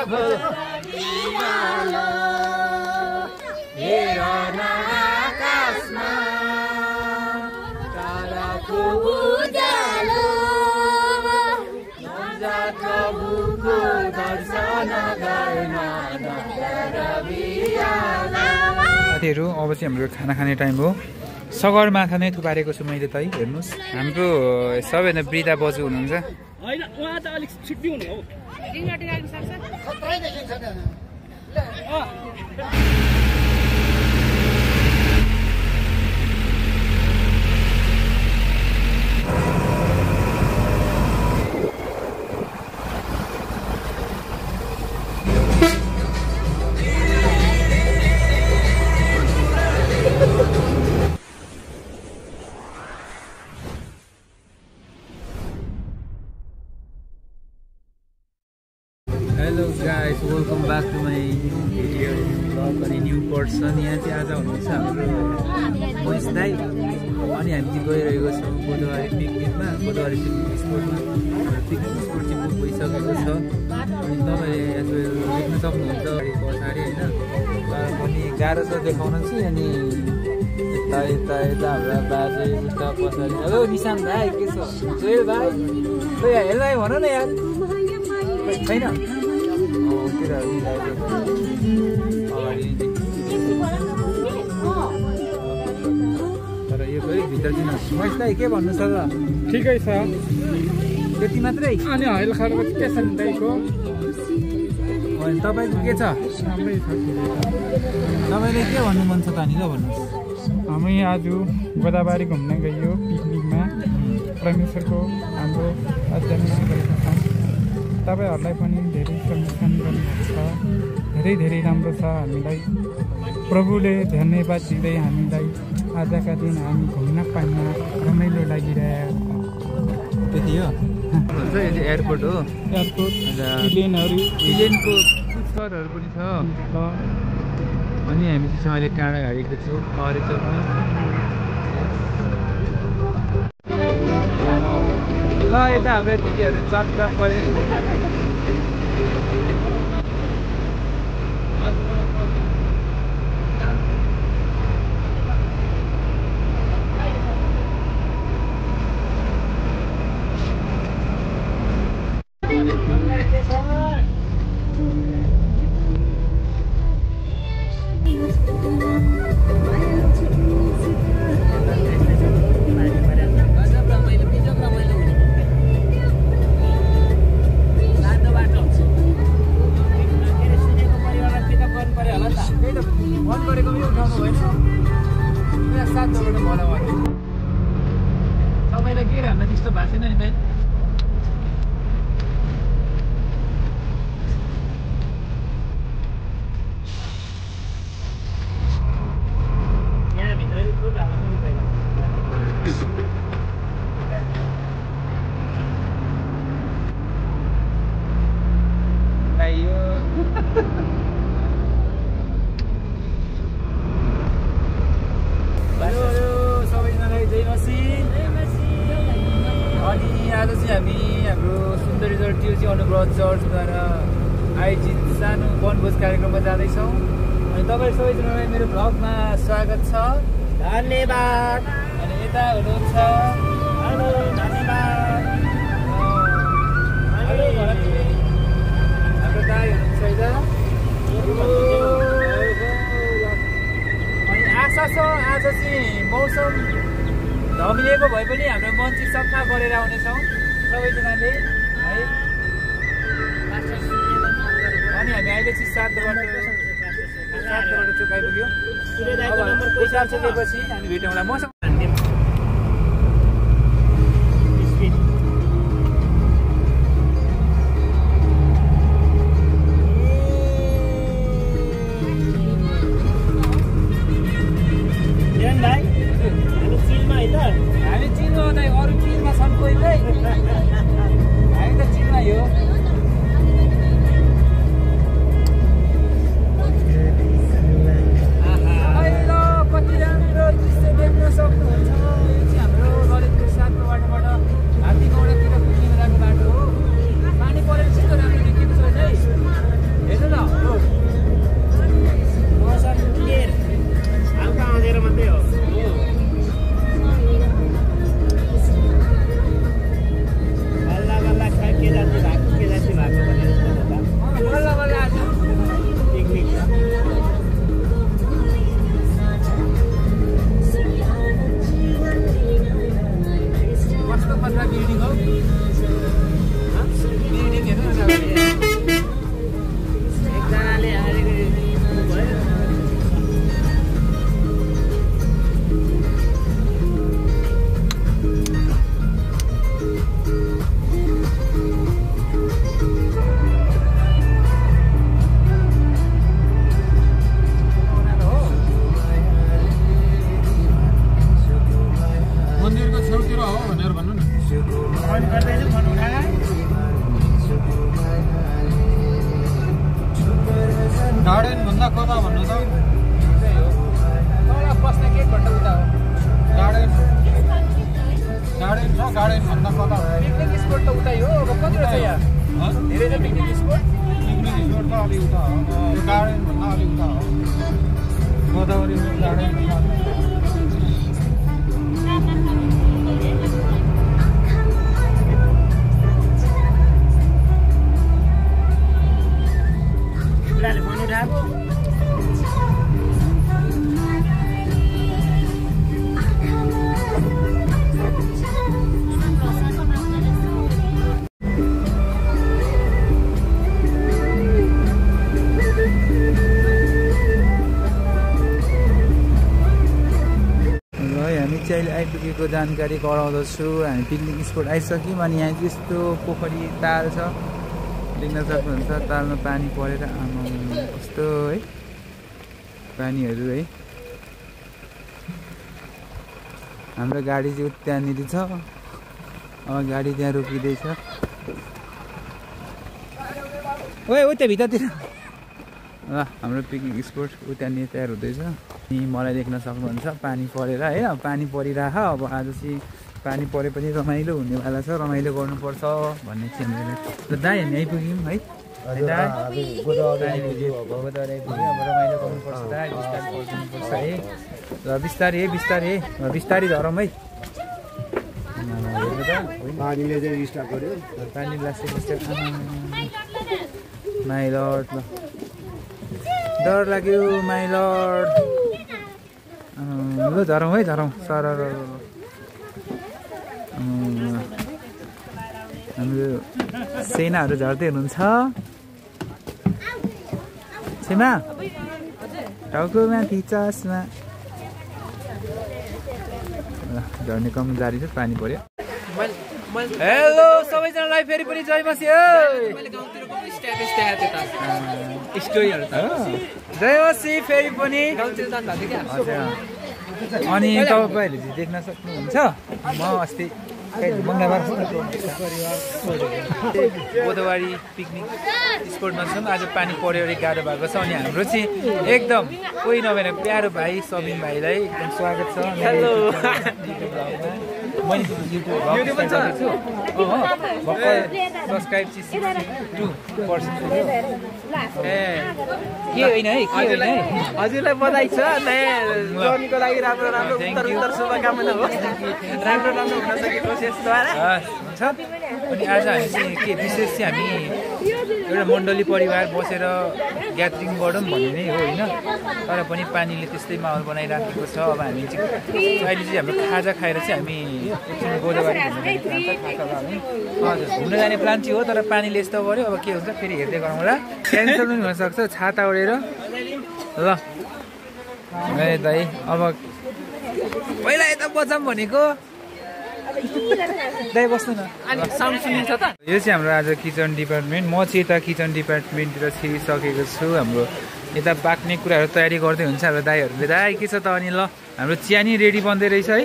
साथीहरू अब चाहिँ हाम्रो खाना खाने टाइम हो। सगरमाथा नै थुपारेको छु मैले त है। हेर्नुहोस् हाम्रो सबैभन्दा वृद्धा बजु हुनुहुन्छ। Hello guys, welcome back to my video vlog अनि न्यू पर्सन। यहाँ चाहिँ आज हुनुहुन्छ हाम्रो मोइस दाइ अनि हामी चाहिँ गइरहेको छौँ गोदावरी पिकनिकमा। गोदावरी पिकनिक स्पोटमा पिकनिक स्पोट चाहिँ बुक भइसकेको छ अनि तपाईँले यहाँ देख्न सक्नुहुन्छ गाडीको पछाडि होइन। तर पनि गाह्रो छ देखाउन चाहिँ अनि यता यता यता हाम्रा बाजे उता पछाडि। हेलो निशान भाइ के छ? जोयल भाइ हेर भाइ भन न यार छैन तर यो पनि भित्र दिन मैसलाई के भन्नु छ त? ठिकै छ त्यति मात्रै। अनि हैल खाएको के छ दाइको? अनि तपाईँको के छ? राम्रै छ। तपाईँले के भन्नु मन छ त नि ल भन्नुहोस्। हामी आज गोदावरी घुम्न गइयो पिकनिकमा। परमेश्वरको हाम्रो अध्ययनमा गरेका छौँ। तपाईहरूलाई पनि धेरै समर्थन गर्नुहुन्छ। धेरै धेरै राम्रो छ। हामीलाई प्रभुले धन्यवाद दिँदै हामीलाई आजका दिन हामी घुम्न पाउन रमाइलो लागिरहेको। त्यति हो। यो चाहिँ एयरपोर्ट हो। एयरपोर्ट इलेनको पुष्करहरू पनि छ अनि हामी चाहिँ अहिले टाढा हालेको छौँ हरेचौरमा। ल यता हाम्रो दिदीहरू चट्ट पऱ्यो। तपाईँलाई के राम्रो त्यस्तो भएको छैन नि भाइ? सबैजनालाई जय मसी। अनि आज चाहिँ हामी हाम्रो सुन्दरी टिओसी अनुग्रह चर्चद्वारा आयोजित सानो वनभोज कार्यक्रममा जाँदैछौँ अनि तपाईँ सबैजनालाई मेरो भ्लगमा स्वागत छ। धन्यवाद। अनि यता हुनुहुन्छ हेलो धन्यवाद। हेलो हाम्रो दाइ हुनुहुन्छ यता। अनि आशा छ आज चाहिँ मौसम धमिएको भए पनि हाम्रो मन चाहिँ सफा गरेर आउनेछौँ सबैजनाले है। अनि हामी अहिले चाहिँ 7 चोक आइपुग्यो। अब पैसा चोकेपछि हामी भेटौँला। मौसम हामी चिनमा हुँदै अरू चिनमा छन् कोही कोही। हामी त चिनमा हो। कति राम्रो दृश्य देख्न सक्छ। गार्डन भन्दा कता भन्नु त त्यही हो तल बस्ने गेटबाट उता हो गार्डन छ गार्डन भन्दा कता हो पिकनिक स्पोट त उतै हो अब कत्रो छ यहाँ धेरै छ पिकनिक स्पोट त अलि उता हो गार्डन भन्दा अलि उता हो गोदावरी गार्डन भन्दा फोन उठाएको हामी चाहिँ अहिले आइपुगेको जानकारी गराउँदछु हामी पिकनिक स्पोट आइसक्यौँ अनि यहाँ चाहिँ यस्तो पोखरी ताल छ देख्न सक्नुहुन्छ तालमा पानी परेर आमा कस्तो है पानीहरू है हाम्रो गाडी चाहिँ त्यहाँनिर छ गाडी त्यहाँ रोकिँदैछ ओए उता भित्रतिर ल हाम्रो पिकनिक स्पोट त्यहाँनिर तयार हुँदैछ अनि मलाई देख्न सक्नुहुन्छ पानी परेर है पानी परिरह अब आज चाहिँ पानी परे पनि रमाइलो हुनेवाला छ रमाइलो गर्नुपर्छ भन्ने चाहिँ हामीले ल दाइ हामी आइपुग्यौँ है गोदावरी आइपुग्यो अब रमाइलो गर्नुपर्छ दाइ बिस्तारै पर्नुपर्छ है ल बिस्तारै बिस्तारै धरौँ है पानीले चाहिँ स्टार्ट गर्यो पानी लाग्छ माइ लर्ड ल डर लाग्यो माइ लर्ड ल झरौँ है झरौँ सर हाम्रो सेनाहरू झर्दै हुनुहुन्छ छेमा टाउकोमाथि चस्मा झर्ने क्रम जारी छ पानी पर्यो हेलो सबैजनालाई फेरि पनि जय मसी जय मसी फेरि पनि अनि तपाईँहरूले चाहिँ देख्न सक्नुहुन्छ म अस्ति मङ्गलबार गोदावरी पिकनिक स्पोटमा छौँ आज पानी पर्यो अलिक गाह्रो भएको छ अनि हाम्रो चाहिँ एकदम कोही नभएर प्यारो भाइ सबिन भाइलाई एकदम स्वागत छ मैले भर्खर सब्सक्राइब चाहिँ 62% ए के होइन है हजुरलाई बधाई छ गर्नुको लागि राम्रो राम्रो उत्तर शुभकामना हो राम्रो हुन सकेको यसद्वारा हुन्छ अनि आज हामी चाहिँ के विशेष चाहिँ हामी एउटा मण्डली परिवार बसेर ग्यादरिङ गरौँ भन्ने नै हो होइन तर पनि पानीले त्यस्तै माहौल बनाइराखेको छ अब हामी चाहिँ अहिले चाहिँ हाम्रो खाजा खाएर चाहिँ हामी एकछिन गोदावरी घुम्न जाने प्लान चाहिँ हो तर पानीले यस्तो गर्यो अब के हुन्छ फेरि हेर्दै गरौँ होला क्यान्सल पनि हुनसक्छ छाता ओढेर ल ए दाइ अब पहिला यता बजाऊँ भनेको दाइ बस्नु न साउन्ड सुनिन्छ त यो चाहिँ हाम्रो आज किचन डिपार्टमेन्ट म चाहिँ यता किचन डिपार्टमेन्टतिर छिरिसकेको छु हाम्रो यता पाक्ने कुराहरू तयारी गर्दै हुन्छ हाम्रो दाइहरूले दाइ के छ त अनि ल हाम्रो चिया नि रेडी बन्दै रहेछ है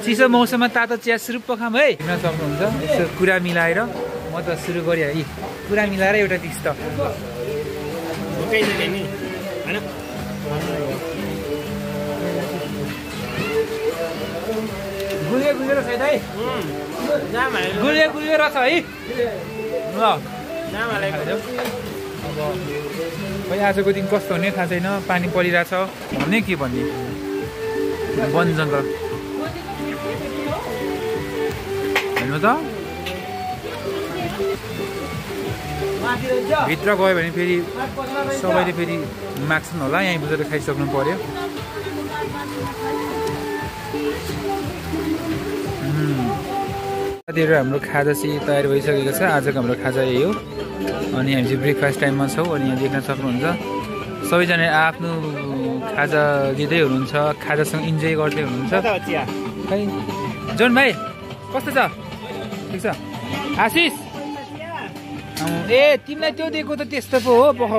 चिसो मौसममा तातो चिया सुरुप खाम है हेर्न सक्नुहुन्छ यसो कुरा मिलाएर म त सुरु गरिहालेँ कुरा मिलाएर एउटा दिस त गुलियो रहेछ है दाइ गुलियो रहेछ है ल अब खै आजको दिन कस्तो हुने थाहा छैन पानी परिरहेछ भन्ने के भन्ने वन जङ्गल हेर्नु त भित्र गयो भने फेरि सबैले फेरि माग्छन् होला यहीँ बुझेर खाइसक्नु पर्यो साथीहरू हाम्रो खाजा चाहिँ तयार भइसकेको छ आजको हाम्रो खाजा यही हो अनि हामी चाहिँ ब्रेकफास्ट टाइममा छौँ अनि यहाँ देख्न सक्नुहुन्छ सबैजना आफ्नो खाजा लिँदै हुनुहुन्छ खाजासँग इन्जोय गर्दै हुनुहुन्छ खै जोन भाइ कस्तो छ ठिक छ आशिष ए तिमीलाई त्यो दिएको त त्यस्तो पो हो बख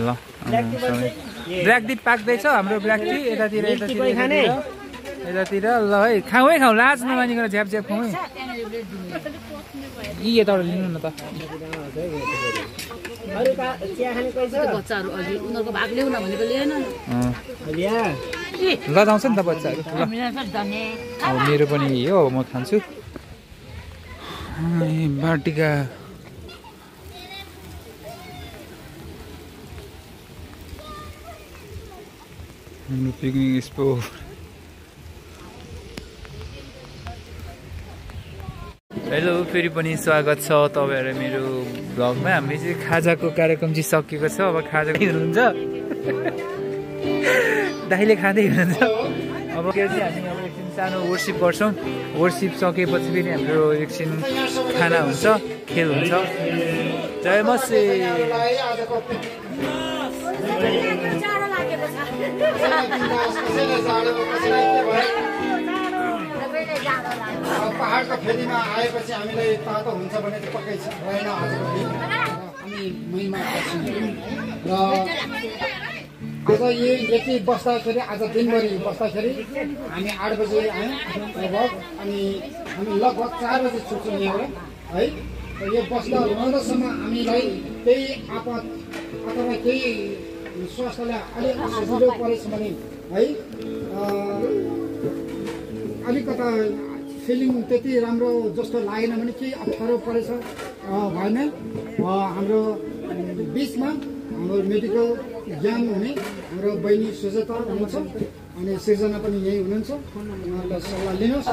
ल ब्ल्याक टी पाक्दैछ हाम्रो ब्ल्याक टी यतातिर ल है खाउँ है खाउँ लाज नमानिकन झ्याप खाउँ है यताबाट लिनु न त बच्चाहरू अघि उनीहरूको भाग ल्याउन भनेको लिएन ल जाउँछ नि त बच्चाहरू ल मेरो पनि हो म खान्छु बाटिका पिकनिक स्पोट हेलो फेरि पनि स्वागत छ तपाईँहरू मेरो भ्लगमा हामी चाहिँ खाजाको कार्यक्रम चाहिँ सकिएको छ अब खाजा हुनुहुन्छ दाइले खाँदै हुनुहुन्छ अब के चाहिँ हामी अब एकछिन सानो वर्सिप गर्छौँ वर्सिप सकेपछि फेरि हाम्रो एकछिन खाना हुन्छ खेल हुन्छ जय मसे पहाडको फेदीमा आएपछि हामीलाई तातो हुन्छ भने चाहिँ पक्कै रहेन आजको दिन हामी महिमा र आज यति बस्दाखेरि आज दिनभरि बस्दाखेरि हामी 8 बजे आयौँ लगभग अनि हामी लगभग 4 बजे छुट्छौँ यहाँबाट है यो बस्दा रहँदासम्म हामीलाई केही आपत अथवा केही स्वास्थ्यलाई अलिक सजिलो परेछ भने है अलिकता फिलिङ त्यति राम्रो जस्तो लागेन भने केही अप्ठ्यारो परेछ भएन हाम्रो बिचमा हाम्रो मेडिकल ज्ञान हुने हाम्रो बहिनी सुजाता हुनुहुन्छ अनि सृजना पनि यही हुनुहुन्छ उहाँलाई सल्लाह लिनुहोस्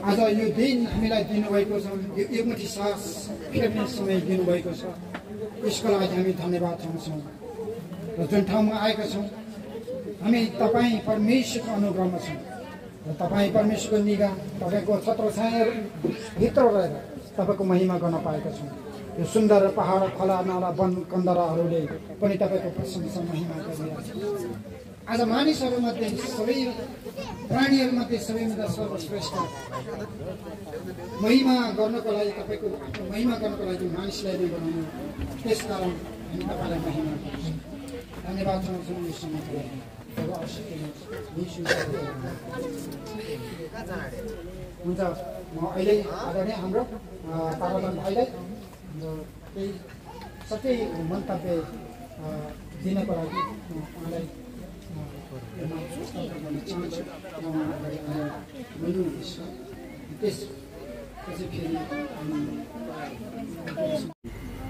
आज यो दिन हामीलाई दिनुभएको छ यो एकमुठी सास फेर्ने समय दिनुभएको छ यसको लागि हामी धन्यवाद दिन्छौँ र जुन ठाउँमा आएका छौँ हामी तपाईँ परमेश्वरको अनुग्रहमा छौँ र तपाईँ परमेश्वरको निगाह तपाईँको छत्रछायाभित्र रहेर तपाईँको महिमा गर्न पाएका छौँ यो सुन्दर पहाड खोला नाला वन कन्दराहरूले पनि तपाईँको प्रशंसा महिमा गरिरहेको छ आज मानिसहरूमध्ये सबै प्राणीहरूमध्ये सबैभन्दा सर्वश्रेष्ठ महिमा गर्नको लागि तपाईँको महिमा गर्नको लागि मानिसलाई नै बनाउनु त्यसकारण हामी तपाईँलाई महिमा गर्छौँ धन्यवाद चाहन्छौँ यो समयको लागि हुन्छ म अहिले आदरणीय हाम्रो तारालाल भाइलाई केही सबै मन्तव्य दिनको लागि उहाँलाई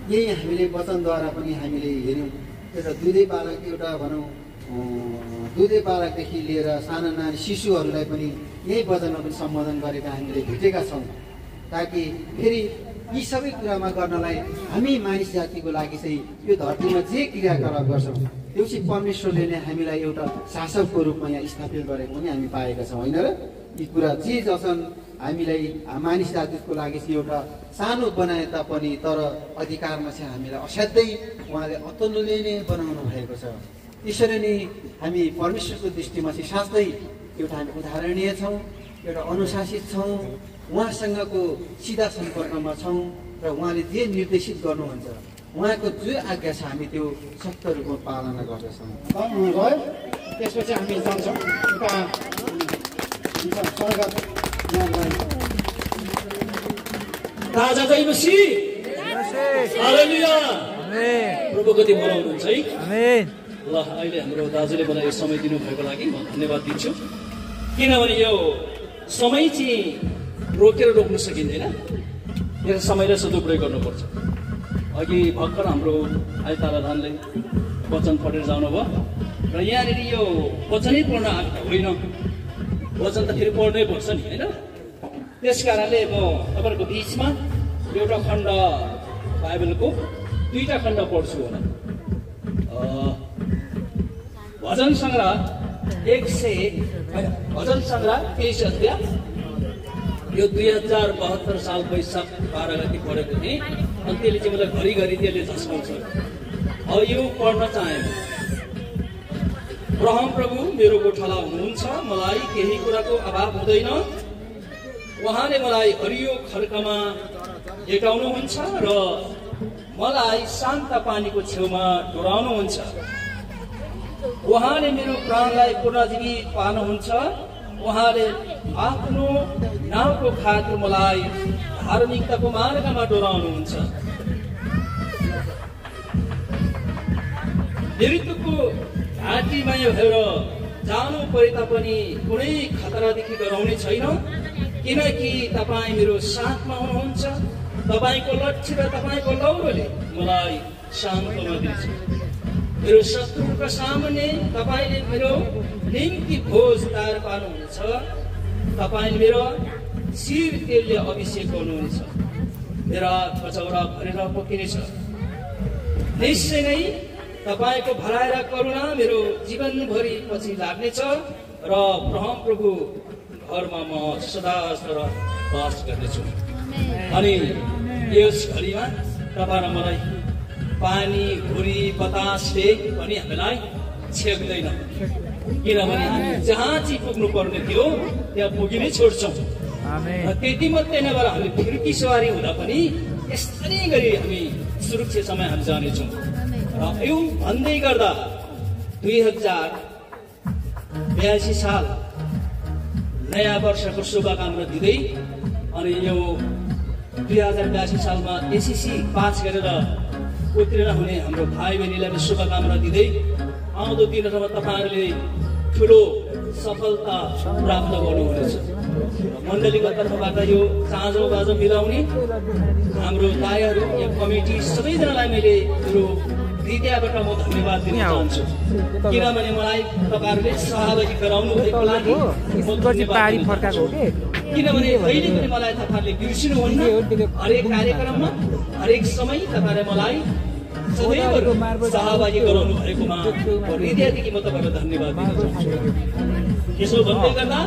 यही हामीले वचनद्वारा पनि हामीले हेऱ्यौँ एउटा दुधै बालक एउटा भनौँ दुधे बालकदेखि लिएर साना नानी शिशुहरूलाई पनि यही वचनमा पनि सम्बोधन गरेका हामीले भेटेका छौँ। ताकि फेरि यी सबै कुरामा गर्नलाई हामी मानिस जातिको लागि चाहिँ यो धरतीमा जे क्रियाकलाप गर्छौँ त्यो चाहिँ परमेश्वरले नै हामीलाई एउटा शासकको रूपमा यहाँ स्थापित गरेको पनि हामी पाएका छौँ, होइन र? यी कुरा जे जसन् हामीलाई मानिस जातिको लागि चाहिँ एउटा सानो बनाए तापनि तर अधिकारमा चाहिँ हामीलाई असाध्यै उहाँले अतुल्य नै बनाउनु भएको छ। त्यसरी नै हामी परमेश्वरको दृष्टिमा चाहिँ साँच्चै एउटा हामी उदाहरणीय छौँ, एउटा अनुशासित छौँ, उहाँसँगको सिधा सम्पर्कमा छौँ र उहाँले जे निर्देशित गर्नुहुन्छ उहाँको जो आज्ञा छ हामी त्यो सत्य रूपमा पालना गर्दछौँ। त्यसपछि हामी जान्छौँ राजा जय मसीह, हालेलुया। प्रभु कति भलो हुनुहुन्छ है। ल अहिले हाम्रो दाजुले मलाई यो समय दिनुभएको लागि म धन्यवाद दिन्छु, किनभने यो समय चाहिँ रोकेर रोक्न सकिँदैन, यो समयलाई सदुपयोग गर्नुपर्छ। अघि भर्खर हाम्रो आइताला धानले वचन पढेर जानुभयो र यहाँनिर यो वचनै पढ्न होइन, वचन त फेरि पढ्नै पर्छ नि, होइन? त्यस कारणले म तपाईँहरूको बिचमा एउटा खण्ड बाइबलको 2टा खण्ड पढ्छु होला। भजन सङ्ग्रह 23 अध्याय यो 2072 साल वैशाख 12 गति पढेको थिएँ, अनि त्यसले चाहिँ मलाई घरिघरि त्यसले झस्काउँछ। अब यो पढ्न चाहे। परम प्रभु मेरो गोठाला हुनुहुन्छ, मलाई केही कुराको अभाव हुँदैन। उहाँले मलाई हरियो खड्कामा भेटाउनुहुन्छ र मलाई शान्त पानीको छेउमा डोराउनुहुन्छ। उहाँले मेरो प्राणलाई पुनर्जीवित पार्नुहुन्छ। उहाँले आफ्नो नाउँको खातिर मलाई धार्मिकताको मार्गमा डोराउनुहुन्छ। मृत्युको घाटीमा भएर जानु परे तापनि कुनै खतरादेखि डराउने छैन, किनकि तपाईँ मेरो साथमा हुनुहुन्छ। तपाईँको लक्ष्य र तपाईँको लौरोले मलाई शान्तमा दिन्छ। मेरो शत्रुका सामुन्ने तपाईँले मेरो निम्ति भोज तयार पार्नुहुन्छ। तपाईँले मेरो शिर तेलले अभिषेक गर्नुहुनेछ, मेरा कचौरा भरेर पोखिनेछ। निश्चय नै तपाईँको भलाइ र करुणा मेरो जीवनभरि पछि लाग्नेछ र परम प्रभु घरमा म सदा सदा बास गर्नेछु। अनि यस घडीमा तपाईँ र मलाई पानी, घुरी, बतासले पनि हामीलाई छेक्दैन, किनभने हामी जहाँ चाहिँ पुग्नु पर्ने थियो त्यहाँ पुगि नै छोड्छौँ। त्यति मात्रै नभएर हामी फिर्की सवारी हुँदा पनि यस्तै गरी हामी सुरक्षित समय हामी जानेछौँ। र यो भन्दै गर्दा 2082 साल नयाँ वर्षको शुभकामना दिँदै अनि यो 2082 सालमा एसएससी पास गरेर उत्तीर्ण हुने हाम्रो भाइ बहिनीलाई शुभकामना दिँदै आउँदो दिनहरूमा तपाईँहरूले ठुलो सफलता प्राप्त गर्नुहुनेछ। मण्डलीको तर्फबाट यो चाँजो बाजो मिलाउने हाम्रो दायाहरू या कमिटी सबैजनालाई मैले मेरो हृदयबाट म धन्यवाद दिन चाहन्छु, किनभने मलाई तपाईँहरूले सहभागी गराउनु भएको लागि किनभने कहिले पनि मलाई तपाईँहरूले बिर्सिनुहुन्न। हरेक कार्यक्रममा हरेक समय तपाईँहरूले मलाई सदैव सहभागी गराउनु भएकोमा हृदयदेखि म तपाईँलाई धन्यवाद दिन चाहन्छु। यसो भन्दै गर्दा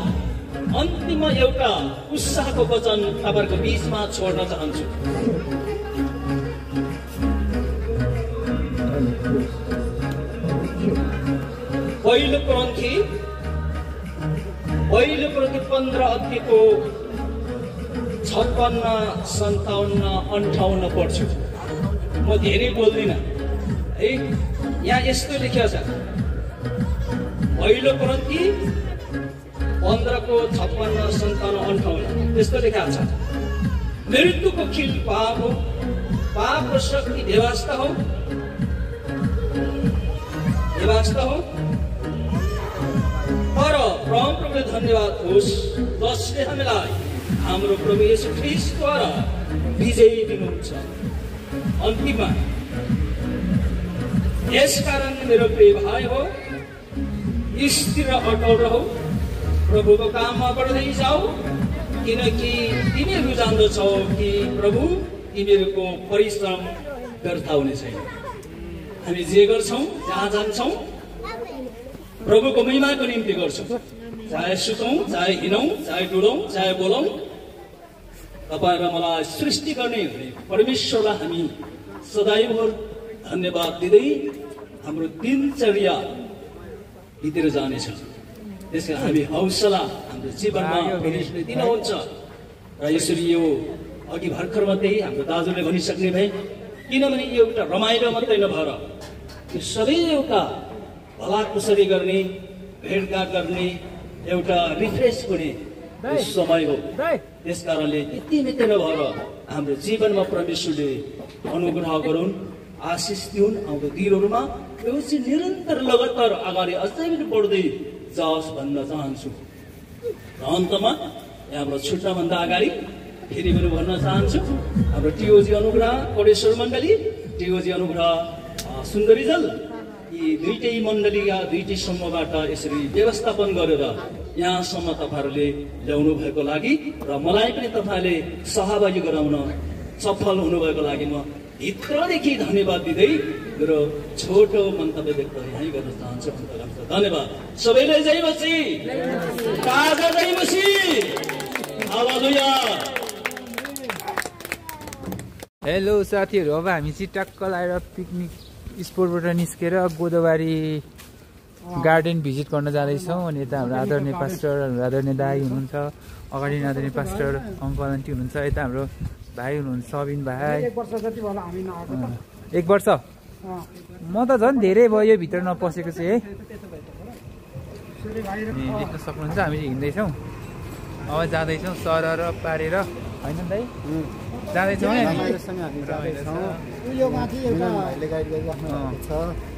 अन्तिममा एउटा उत्साहको वचन तपाईँहरूको बिचमा छोड्न चाहन्छु। पहिलो क्रन्थी 15 अध्यायको 56, 57, 58 पढ्छु। म धेरै बोल्दिनँ है। यहाँ यस्तो लेखिएको छ, पहिलो क्रन्थी 15को 56, 57, 58 यस्तो लेखिएको छ। मृत्युको खिल पाप हो, पाप र शक्ति व्यवस्था हो, तर परम प्रभुले धन्यवाद होस् जसले हामीलाई हाम्रो प्रभु येशू ख्रीष्टद्वारा विजयी दिनुहुन्छ। अन्तिममा यसकारण मेरो प्रिय भाइ हो, स्थिर र अटल रहौ, प्रभुको काममा बढ्दै जाऊ, किनकि तिमीहरू जान्दछौ कि प्रभु तिमीहरूको परिश्रम व्यर्थ हुने छैन। हामी जे गर्छौँ, जहाँ जान्छौँ, प्रभुको महिमाको निम्ति गर्छौँ। चाहे सुतौँ, चाहे हिँडौँ, चाहे डुलौँ, चाहे बोलौँ, तपाईँ र मलाई सृष्टि गर्ने परमेश्वरलाई हामी सदैव धन्यवाद दिँदै हाम्रो दिनचर्या बितेर जानेछ। त्यसकारण हामी हौसला हाम्रो जीवनमा परमेश्वरले दिनुहुन्छ। र यसरी यो अघि भर्खर मात्रै हाम्रो दाजुले भनिसक्ने भए, किनभने यो एउटा रमाइलो मात्रै नभएर यो सबै एउटा भलाकुसरी गर्ने, भेटघाट गर्ने, एउटा रिफ्रेस हुने समय हो। त्यस कारणले यति मात्रै नभएर हाम्रो जीवनमा परमेश्वरले अनुग्रह गरून्, आशिष दिउन्। आउँदो दिनहरूमा यो चाहिँ निरन्तर लगातार अगाडि अझै पनि बढ्दै जाओस् भन्न चाहन्छु। र अन्तमा यहाँबाट छुट्नभन्दा अगाडि फेरि पनि भन्न चाहन्छु, हाम्रो टिओजी अनुग्रह कोडेश्वर मण्डली, टिओजी अनुग्रह सुन्दरीजल, यी दुईटै मण्डलीका दुईटै समूहबाट यसरी व्यवस्थापन गरेर यहाँसम्म तपाईँहरूले ल्याउनु भएको लागि र मलाई पनि तपाईँले सहभागी गराउन सफल हुनुभएको लागि म भित्रदेखि धन्यवाद दिँदै मेरो छोटो मन्तव्य व्यक्त यहीँ गर्न चाहन्छु। धन्यवाद। सबैलाई जय मसीह, ताजा जय मसीह, हालेलुया। हेलो साथीहरू, अब हामी चाहिँ टक्क लगाएर पिकनिक स्पोटबाट निस्केर गोदावरी गार्डन भिजिट गर्न जाँदैछौँ। अनि यता हाम्रो आदरणीय पास्टर, हाम्रो आदरणीय दाई हुनुहुन्छ, अगाडि आदरणीय पास्टर अङ्कल आन्टी हुनुहुन्छ, यता हाम्रो भाइ हुनुहुन्छ सबिन भाइ। 1 वर्ष जति होला हामी नआएको त। 1 वर्ष? म त झन् धेरै भयो यो भित्र नपसेको चाहिँ है। देख्न सक्नुहुन्छ हामी हिँड्दैछौँ, अब जाँदैछौँ सरर पारेर, होइन दाइ? जाँदैछौँ है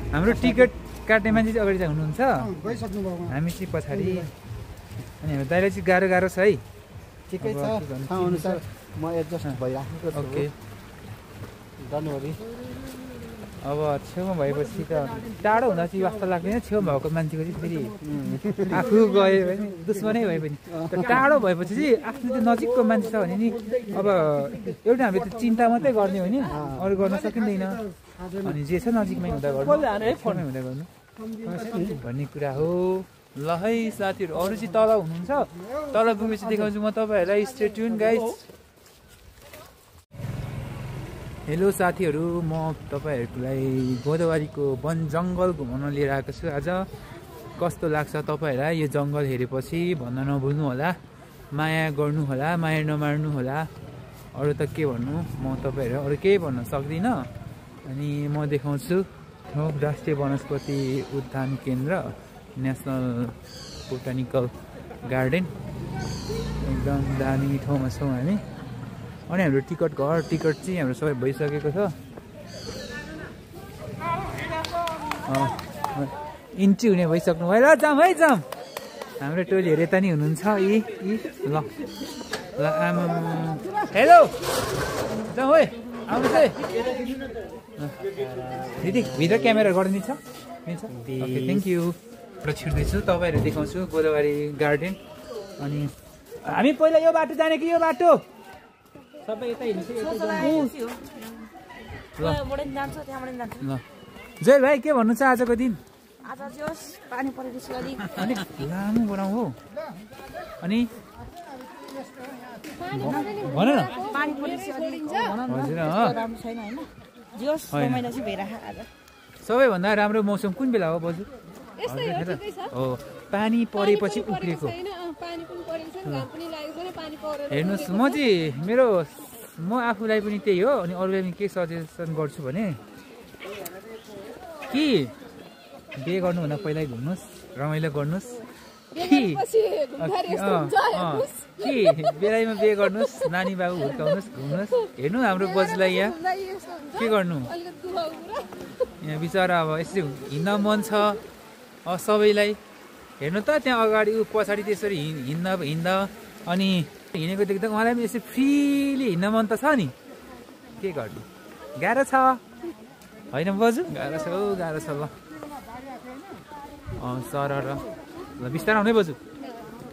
हाम्रो टिकट काट्ने मान्छे चाहिँ अगाडि चाहिँ हुनुहुन्छ, हामी चाहिँ पछाडि। अनि हाम्रो दाइलाई चाहिँ गाह्रो गाह्रो छ है। ठिकै छ, ठाउँ अनुसार म एडजस्ट भइराखेको छु। ओके, अब छेउमा भएपछि त टाढो हुँदा चाहिँ वास्ता लाग्दैन, छेउमा भएको मान्छेको चाहिँ फेरि आफू गयो भने दुश्मनै भए पनि। टाढो भएपछि चाहिँ आफ्नो त्यो नजिकको मान्छे छ भने नि अब एउटा हामीले त्यो चिन्ता मात्रै गर्ने हो नि, अरू गर्न सकिँदैन। अनि जे छ नजिकमै हुँदा गर्नु, फोनमै हुँदा गर्नु भन्ने कुरा हो। ल है साथीहरू, अरू चाहिँ तल हुनुहुन्छ, तल पुगेपछि देखाउँछु म तपाईँहरूलाई। Stay tune guys. हेलो साथीहरू, म तपाईँहरूलाई गोदावरीको वन जङ्गल घुमाउन लिएर आएको छु आज। कस्तो लाग्छ तपाईँहरूलाई यो जङ्गल हेरेपछि भन्न नभुल्नु होला, माया गर्नु होला, माया नमार्नु होला। अरू त के भन्नु, म तपाईँहरू अरू केही भन्न सक्दिनँ। अनि म देखाउँछु राष्ट्रिय वनस्पति उद्यान केन्द्र, नेसनल बोटानिकल गार्डन। एकदम दामी ठाउँमा छौँ हामी। अनि हाम्रो टिकट चाहिँ हाम्रो सबै भइसकेको छ। इन्ट्री हुने भइसक्नु भयो। ल जाउँ है, जाउँ। हाम्रो टोलीहरू यता नि हुनुहुन्छ। ल आमा, हेलो, जाउँ है, आउनुहोस् है। दिदी भित्र क्यामेरा गरिदिन्छ? Okay, thank you. र छिर्दैछु, तपाईँहरू देखाउँछु गोदावरी गार्डन। अनि हामी पहिला यो बाटो जाने कि यो बाटो? सबै यता हिँड्छु। ल जय भाइ, के भन्नु छ आजको दिन? आज चाहिँ पानी परेको छ, अलिक लामो बनाऊ हो। अनि भन न, पानी परेको हजुर राम्रो छैन होइन, जोस रमाइलो चाहिँ भइरहेको आज। सबैभन्दा राम्रो मौसम कुन बेला हो बजु? हो, पानी परेपछि उक्रेको। हेर्नुहोस्, म चाहिँ म आफूलाई पनि त्यही हो, अनि अरूलाई पनि के सजेसन गर्छु भने कि बिहे गर्नुभन्दा पहिल्यै घुम्नुहोस्, रमाइलो गर्नुहोस् कि बेलायमा बिहे गर्नुहोस्, नानी बाबु हुर्काउनुहोस्, घुम्नुहोस्। हेर्नु हाम्रो बजुलाई यहाँ के गर्नु, यहाँ बिचरा अब यसरी हिँड्न मन छ सबैलाई। हेर्नु त त्यहाँ अगाडि पछाडि त्यसरी हिँड्दा अनि हिँडेको देख्दा उहाँलाई पनि यसरी फ्रिली हिँड्न मन त छ नि, के गर्नु, गाह्रो छ होइन बजु? गाह्रो छ, गाह्रो छ। ल सर र ल बिस्तारै आउनै बजु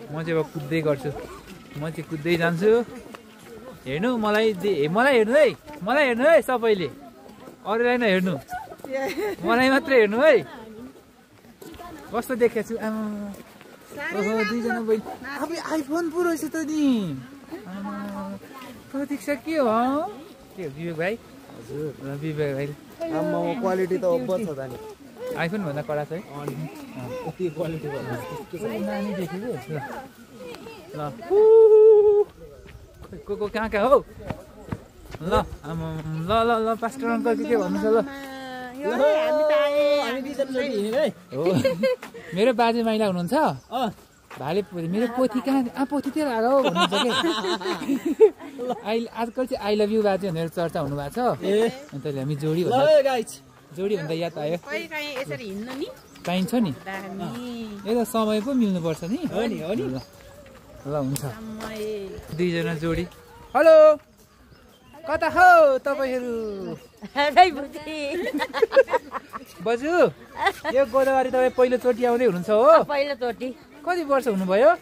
म चाहिँ अब कुद्दै गर्छु म चाहिँ कुद्दै जान्छु हेर्नु मलाई हेर्नु है सबैले अरूलाई नहेर्नु मलाई मात्रै हेर्नु है कस्तो देखेको छु आमा ओहो दुईजना बहिनी अब आइफोन पो रहेछ त नि प्रतीक्षा के हो विवेक भाइ हजुर विवेक भाइ क्वालिटी त अब्बल छ त नि आइफोन भन्दा कडा छ है यति क्वालिटी नानी देखेको ल को कहाँ हो ल आमा ल ल ल पास्टर अङ्कल के भन्नु छ ल हो मेरो बाजे माइला हुनुहुन्छ भाले मेरो पोथी कहाँ पोथी त्यो लाग हो भन्नुहुन्छ कि आजकल चाहिँ आई लभ यु बाजे भनेर चर्चा हुनुभएको छ अन्त हामी जोडी भन्दा याद आयो पाइन्छ नि यता समय पो मिल्नुपर्छ नि ल हुन्छ दुईजना जोडी हेलो कता हो तपाईँहरू बजु यो गोदावरी तपाईँ पहिलोचोटि आउँदै हुनुहुन्छ हो पहिलोचोटि कति वर्ष हुनुभयो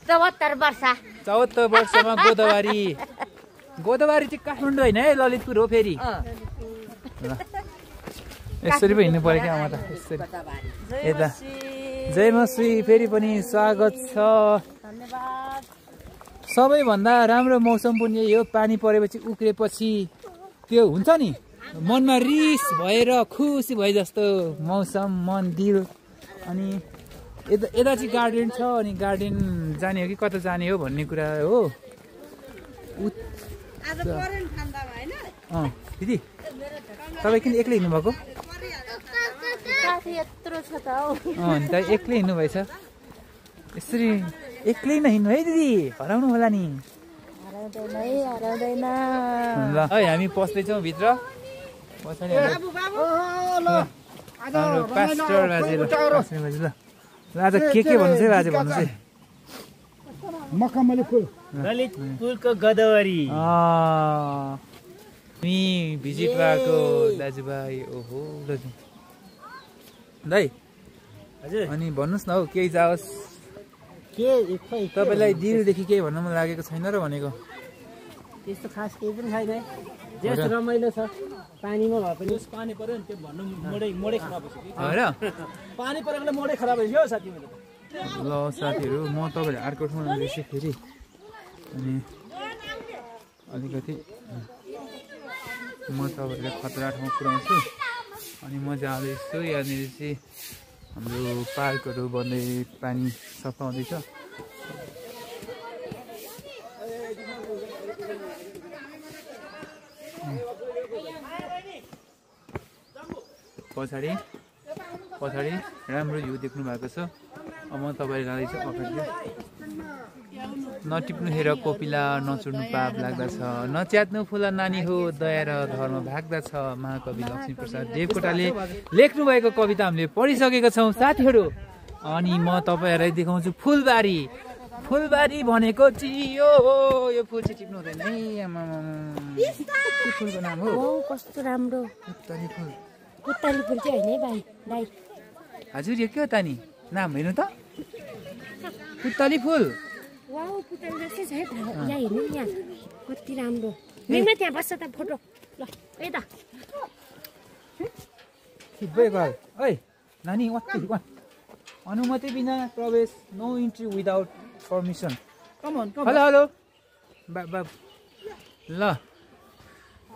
74 वर्ष 74 वर्षमा गोदावरी चाहिँ काठमाडौँ होइन है ललितपुर हो फेरि यसरी पो हिँड्नु पर्यो क्या म त यसरी यता जय मश्री फेरि पनि स्वागत छ सबैभन्दा राम्रो मौसम पनि यही हो पानी परेपछि उक्रेपछि त्यो हुन्छ नि मनमा रिस भएर खुसी भए जस्तो मौसम मन दिल अनि यता चाहिँ गार्डन छ अनि गार्डन जाने हो कि कता जाने हो भन्ने कुरा हो दिदी तपाईँ किन एक्लै हिँड्नुभएको अन्त एक्लै हिँड्नुभएछ यसरी एक्लै नहिँड्नु है दिदी हराउनु होला नि ल है हामी पस्दैछौँ भित्र पछाडि पास्टर बाजे ल आज के भन्नु चाहिँ बाजे भन्नु चाहिँ मखमली फुल ललितपुरको गोदावरी भिजिट भएको दाजुभाइ ओहो दाजु दाइ हजुर अनि भन्नुहोस् न हौ केही जाओस् तपाईँलाई दिलदेखि केही भन्न मन लागेको छैन र भनेको त्यस्तो खास केही पनि छैन जस रमाइलो छ पानीमा भए पनि पानी पर्यो नि त्यो भन्नु मोडै खराब भइसक्यो कि होइन पानी परेकोले मोडै खराब भइसक्यो साथी मैले ल साथीहरू म तपाईँले अर्को ठाउँमा जाँदैछु फेरि अनि अलिकति म तपाईँहरूलाई खतरा ठाउँ पुऱ्याउँछु अनि म जाँदैछु यहाँनिर चाहिँ हाम्रो पार्कहरू बन्दै पानी सफा हुँदैछ पछाडि राम्रो भ्यू देख्नु भएको छ अब म तपाईँले लाँदैछु अगाडि नटिप्नु हेर कोपिला नचुड्नु पाप लाग्दछ नच्यात्नु फुला नानी हो दया र धर्म भाग्दछ महाकवि लक्ष्मीप्रसाद देवकोटाले लेख्नु भएको कविता हामीले पढिसकेका छौँ साथीहरू अनि म तपाईँहरूलाई देखाउँछु फुलबारी भनेको चियो यो फुल चाहिँ टिप्नु हुँदैन है के फुलको नाम हो कस्तो राम्रो पुत्तली फुल चाहिँ होइन है भाइ हजुर यो के हो त नि नाम हेर्नु त पुत्तली फुल पुत्तली जस्तै छ है यहाँ हेर्नु नि यहाँ कति राम्रो मेमा त्यहाँ बस्छ त फोटो ल यता ओइ नानी अनुमति बिना प्रवेश no entry without permission hello ल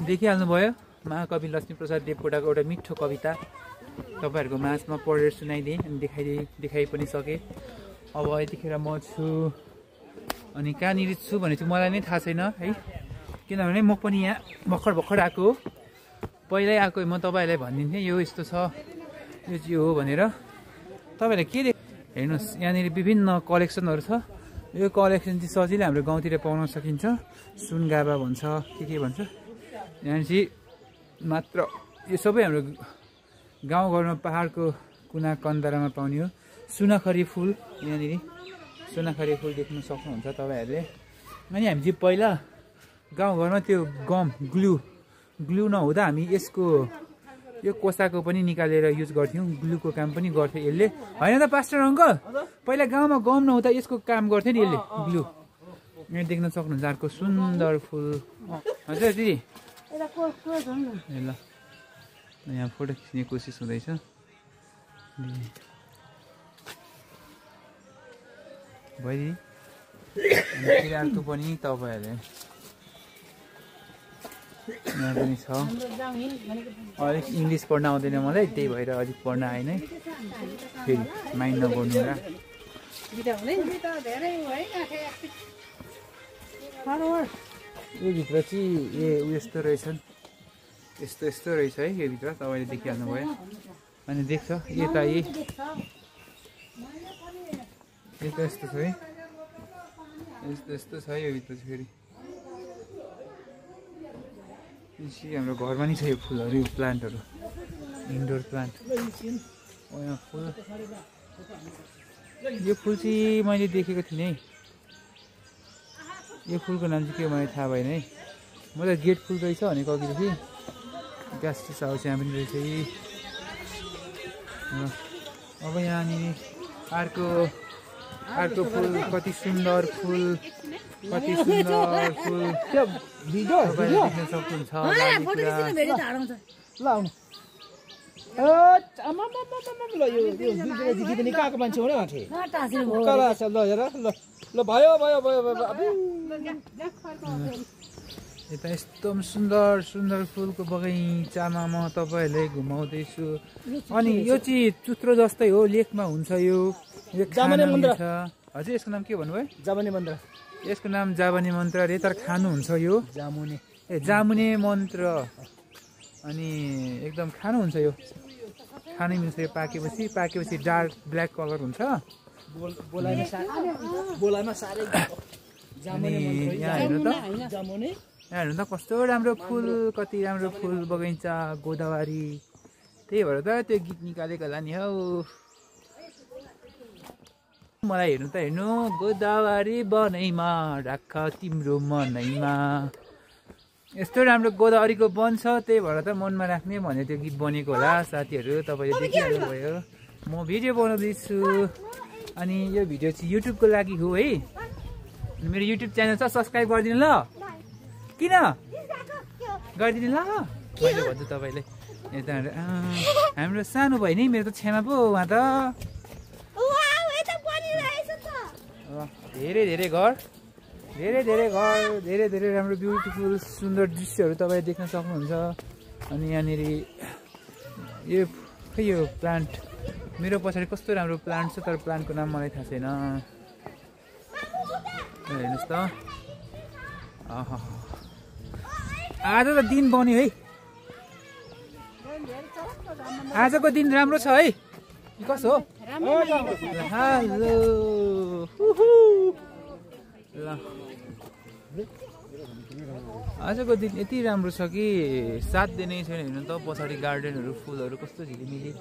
देखिहाल्नु भयो महाकवि लक्ष्मीप्रसाद देवकोटाको एउटा मिठो कविता तपाईँहरूको माझमा पढेर सुनाइदिएँ अनि देखाइ पनि सकेँ अब यतिखेर म छु अनि कहाँनिर छु भने चाहिँ मलाई नै थाहा छैन है किनभने म पनि यहाँ भर्खर आएको हो पहिल्यै आएको म तपाईँहरूलाई भनिदिन्थेँ यो यस्तो छ यो चाहिँ हो भनेर तपाईँहरूले के हेर्नुहोस् यहाँनिर विभिन्न कलेक्सनहरू छ यो कलेक्सन चाहिँ सजिलै हाम्रो गाउँतिर पाउन सकिन्छ सुनगाबा भन्छ के भन्छ यहाँ चाहिँ मात्र यो सबै हाम्रो गाउँघरमा पहाडको कुना कन्दरामा पाउने हो सुनाखरी फुल यहाँनिर सुनाखरी फुल देख्न सक्नुहुन्छ तपाईँहरूले अनि हामी चाहिँ पहिला गाउँघरमा त्यो गम ग्लु नहुँदा हामी यसको यो कोसाको पनि निकालेर युज गर्थ्यौँ ग्लुको काम पनि गर्थ्यो यसले होइन त पास्टर अङ्कल पहिला गाउँमा गम नहुँदा यसको काम गर्थ्यो नि यसले ग्लु यहाँ देख्न सक्नुहुन्छ अर्को सुन्दर फुल हजुर दिदी ल यहाँ फोटो खिच्ने कोसिस हुँदैछ भयो दिदी अर्को पनि तपाईँहरूले यहाँ पनि छ अलिक इङ्ग्लिस पढ्न आउँदैन मलाई त्यही भएर अलिक पढ्न आएन है फेरि माइन्ड नगर्नु र यो भित्र चाहिँ यस्तो रहेछन् यस्तो यस्तो रहेछ है यो भित्र तपाईँले देखिहाल्नु भयो अनि देख्छ यता यस्तो यस्तो छ है यस्तो यस्तो छ यो भित्र चाहिँ फेरि हाम्रो घरमा नि छ यो फुलहरू यो प्लान्टहरू इन्डोर प्लान्ट फुल यो फुल चाहिँ मैले देखेको थिइनँ है यो फुलको नाम चाहिँ के मलाई थाहा भएन है म त गेट फुल रहेछ भनेको अघिदेखि ग्यास्ट्रिस हाउस यहाँ पनि रहेछ है अब यहाँनिर अर्को फुल कति सुन्दर फुल कति सुन्दर फुल देख्न सक्नुहुन्छ यता एकदम सुन्दर सुन्दर फुलको बगैँचामा म तपाईँहरूलाई घुमाउँदैछु अनि यो चाहिँ चुत्रो जस्तै हो लेकमा हुन्छ यो हजुर यसको नाम के भन्नुभयो जामुने मन्त्र यसको नाम जामुने मन्त्र अरे तर खानुहुन्छ यो जामुने मन्त्र अनि एकदम खानुहुन्छ यो खानै मिल्छ यो पाकेपछि डार्क ब्ल्याक कलर हुन्छ यहाँ हेर्नु त कस्तो राम्रो फुल कति राम्रो फुल बगैँचा गोदावरी त्यही भएर त त्यो गीत निकालेको होला नि हौ मलाई हेर्नु गोदावरी बनैमा राख तिम्रो मनैमा यस्तो राम्रो गोदावरीको वन छ त्यही भएर त मनमा राख्ने भने त्यो गीत बनेको होला साथीहरू तपाईँले देखिहाल्नु भयो म भिडियो बनाउँदैछु अनि यो भिडियो चाहिँ युट्युबको लागि हो है मेरो युट्युब च्यानल छ सब्सक्राइब गरिदिनु ल किन गरिदिनु ल मैले भन्छु तपाईँले यता हाम्रो सानो भाइ नै मेरो त छेमा पो उहाँ त धेरै धेरै घर धेरै राम्रो ब्युटिफुल सुन्दर दृश्यहरू तपाईँ देख्न सक्नुहुन्छ अनि यहाँनिर यो प्लान्ट मेरो पछाडि कस्तो राम्रो प्लान्ट छ तर प्लान्टको नाम मलाई थाहा छैन हेर्नुहोस् त आज त दिन बन्यो है आजको दिन राम्रो छ है कसो हो हेलो ल आजको दिन यति राम्रो छ कि साथ दिनै छैन हेर्नु त पछाडि गार्डनहरू फुलहरू कस्तो झिलिमिली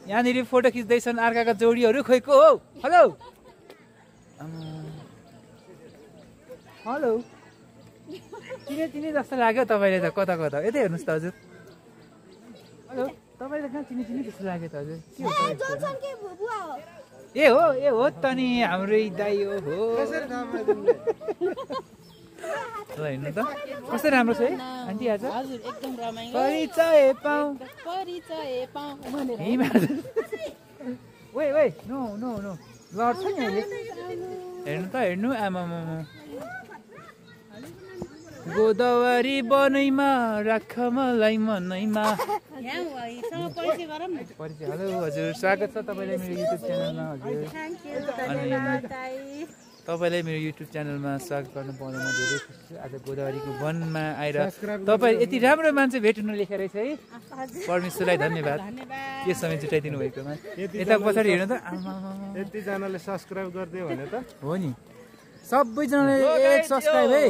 यहाँनिर फोटो खिच्दैछन् अर्काका जोडीहरू खोइ को हो हेलो हेलो चिने जस्तो लाग्यो तपाईँले त कता यतै हेर्नुहोस् त हजुर हेलो तपाईँले कहाँ चिने जस्तो लाग्यो त हजुर के हो ए हो त नि हाम्रै दाइ हो हेर्नु त कस्तो राम्रो छ है आन्टी आज परिचय पाऊ ओए नो लड्छ नि अहिले हेर्नु आमा गोदावरी बनैमा राख मलाई मनैमा परिचय हेलो हजुर स्वागत छ तपाईँलाई मेरो युट्युब च्यानलमा हजुर अनि तपाईँलाई मेरो युट्युब च्यानलमा स्वागत गर्नु पाउँदा म धेरै खुसी छु आज गोदावरीको वनमा आएर तपाईँ यति राम्रो मान्छे भेट्नु लेखेर रहेछ है परमेश्वरलाई धन्यवाद यो समय जुटाइदिनु भएकोमा यता पछाडि हेर्नु त यतिजनाले सब्सक्राइब गरिदियो भने त हो नि सबैजनाले एक सब्सक्राइब है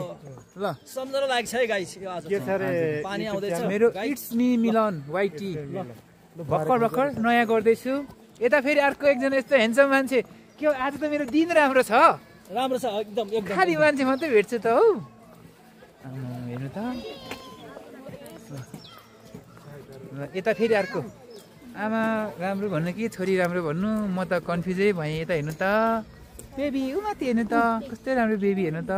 ल सम्झना लाग्छ है गाइस के छ रे पानी आउँदैछ मेरो इट्स मी मिलन वाइटी भर्खर नयाँ गर्दैछु यता फेरि अर्को एकजना यस्तो ह्यान्डसम मान्छे के हो आज त मेरो दिन राम्रो छ एकदम खाली मान्छे मात्रै भेट्छु त हौ हेर्नु त ल यता फेरि अर्को आमा राम्रो भन्नु कि छोरी राम्रो भन्नु म त कन्फ्युजै भएँ यता हेर्नु त बेबी ऊ माथि हेर्नु त कस्तो राम्रो बेबी हेर्नु त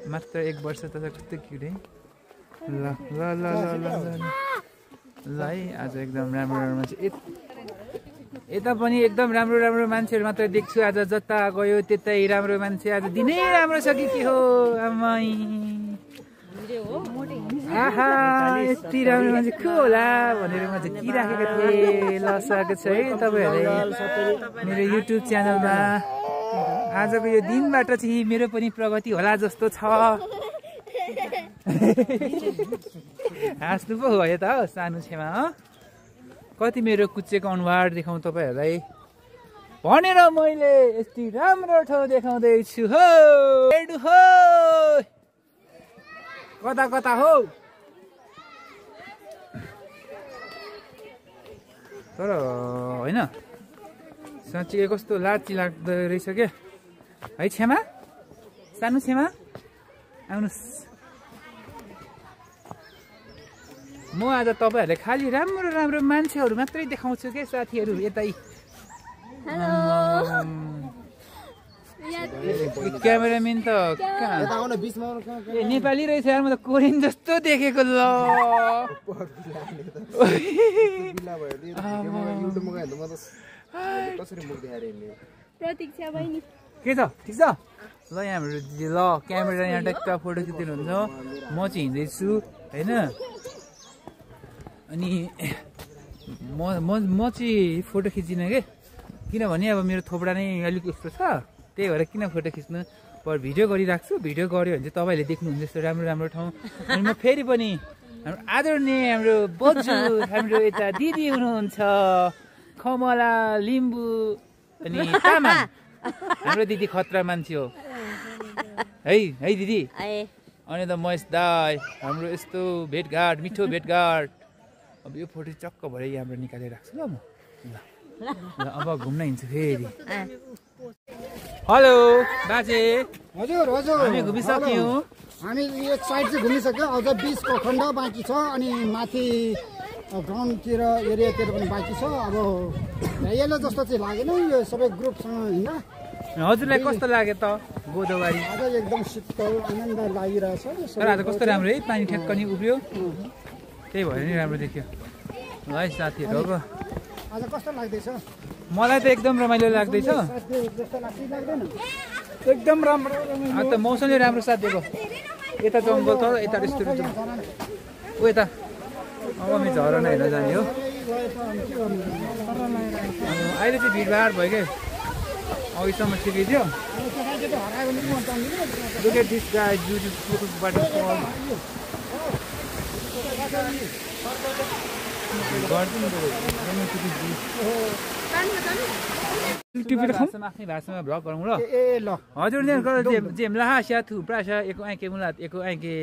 मात्र 1 वर्ष त कस्तो क्युट है ल ल ल ल ल है आज एकदम राम्रो राम्रो मान्छे यता पनि एकदम राम्रो राम्रो मान्छेहरू मात्र देख्छु आज जता गयो त्यतै राम्रो मान्छे आज दिनै राम्रो छ कि के हो आमै आहा यति राम्रो मान्छे को होला भनेर म झिकिराखेको थिएँ ल स्वागत छ है तपाईँहरूले मेरो युट्युब च्यानलमा आजको यो दिनबाट चाहिँ मेरो पनि प्रगति होला जस्तो छ हाँस्नु पो भयो त हो सानो छेमा हो कति मेरो कुचेको अनुहार देखाउँ तपाईँहरूलाई भनेर मैले यति राम्रो ठाउँ देखाउँदैछु हो कता कता हो तर होइन साँच्चै कस्तो लाची लाग्दो रहेछ क्या है छेमा सानो छेमा आउनुहोस् म आज तपाईँहरूले खालि राम्रो राम्रो मान्छेहरू मात्रै देखाउँछु क्या साथीहरू यतै क्यामेराम्यान त नेपाली रहेछ यार म त कोरियन जस्तो देखेको ल के छ ठिक छ ल यहाँ हाम्रो दिदी ल क्यामेरा यहाँ टक्क फोटो खिचिदिनुहुन्छ म चाहिँ हिँड्दैछु होइन अनि म चाहिँ फोटो खिच्दिनँ कि किनभने अब मेरो थोपडा नै अलिक यस्तो छ त्यही भएर किन फोटो खिच्नु पर भिडियो गरिराख्छु भिडियो गऱ्यो भने चाहिँ तपाईँले देख्नुहुन्छ यस्तो राम्रो राम्रो ठाउँ अनि म फेरि पनि हाम्रो आदरणीय हाम्रो बजु हाम्रो यता दिदी हुनुहुन्छ कमला लिम्बू अनि तामाङ हाम्रो दिदी खतरा मान्छे हो है है दिदी अनि त महेश दाई हाम्रो यस्तो भेटघाट मिठो भेटघाट अब यो फोटो चक्क भरे यहाँबाट निकालेर राख्छु ल म ल अब घुम्न हिँड्छु फेरि हेलो बाजे हजुर हजुर हामी घुमिसक्यौँ हामी एक साइड चाहिँ घुमिसक्यो अझ 20 को खण्ड बाँकी छ अनि माथि ग्राउन्डतिर एरियातिर पनि बाँकी छ अब यसले जस्तो चाहिँ लागेन यो सबै ग्रुपसँग हिँड्न हजुरलाई कस्तो लाग्यो त गोदावरी आज एकदम शीतल आनन्द लागिरहेछ तर आज कस्तो राम्रो है पानी ठ्याक्क नि उब्रियो त्यही भएर नि राम्रो देखियो ल है साथीहरू अब आज कस्तो लाग्दैछ मलाई त एकदम रमाइलो लाग्दैछ एकदम राम्रो अन्त मौसमले राम्रो साथ दिएको यता जङ्गल छ यता यस्तो ऊ यता अब हामी झरना हेर्न जाने हो अहिले चाहिँ भिडभाड भयो क्या अघिसम्म ठिकै थियो Look at this guy, beautiful waterfall. आफ्नै भाषामा भ्लग गरौँ ल हजुर जेमला स्याथु प्रासा एको आइके मुलात एको आइके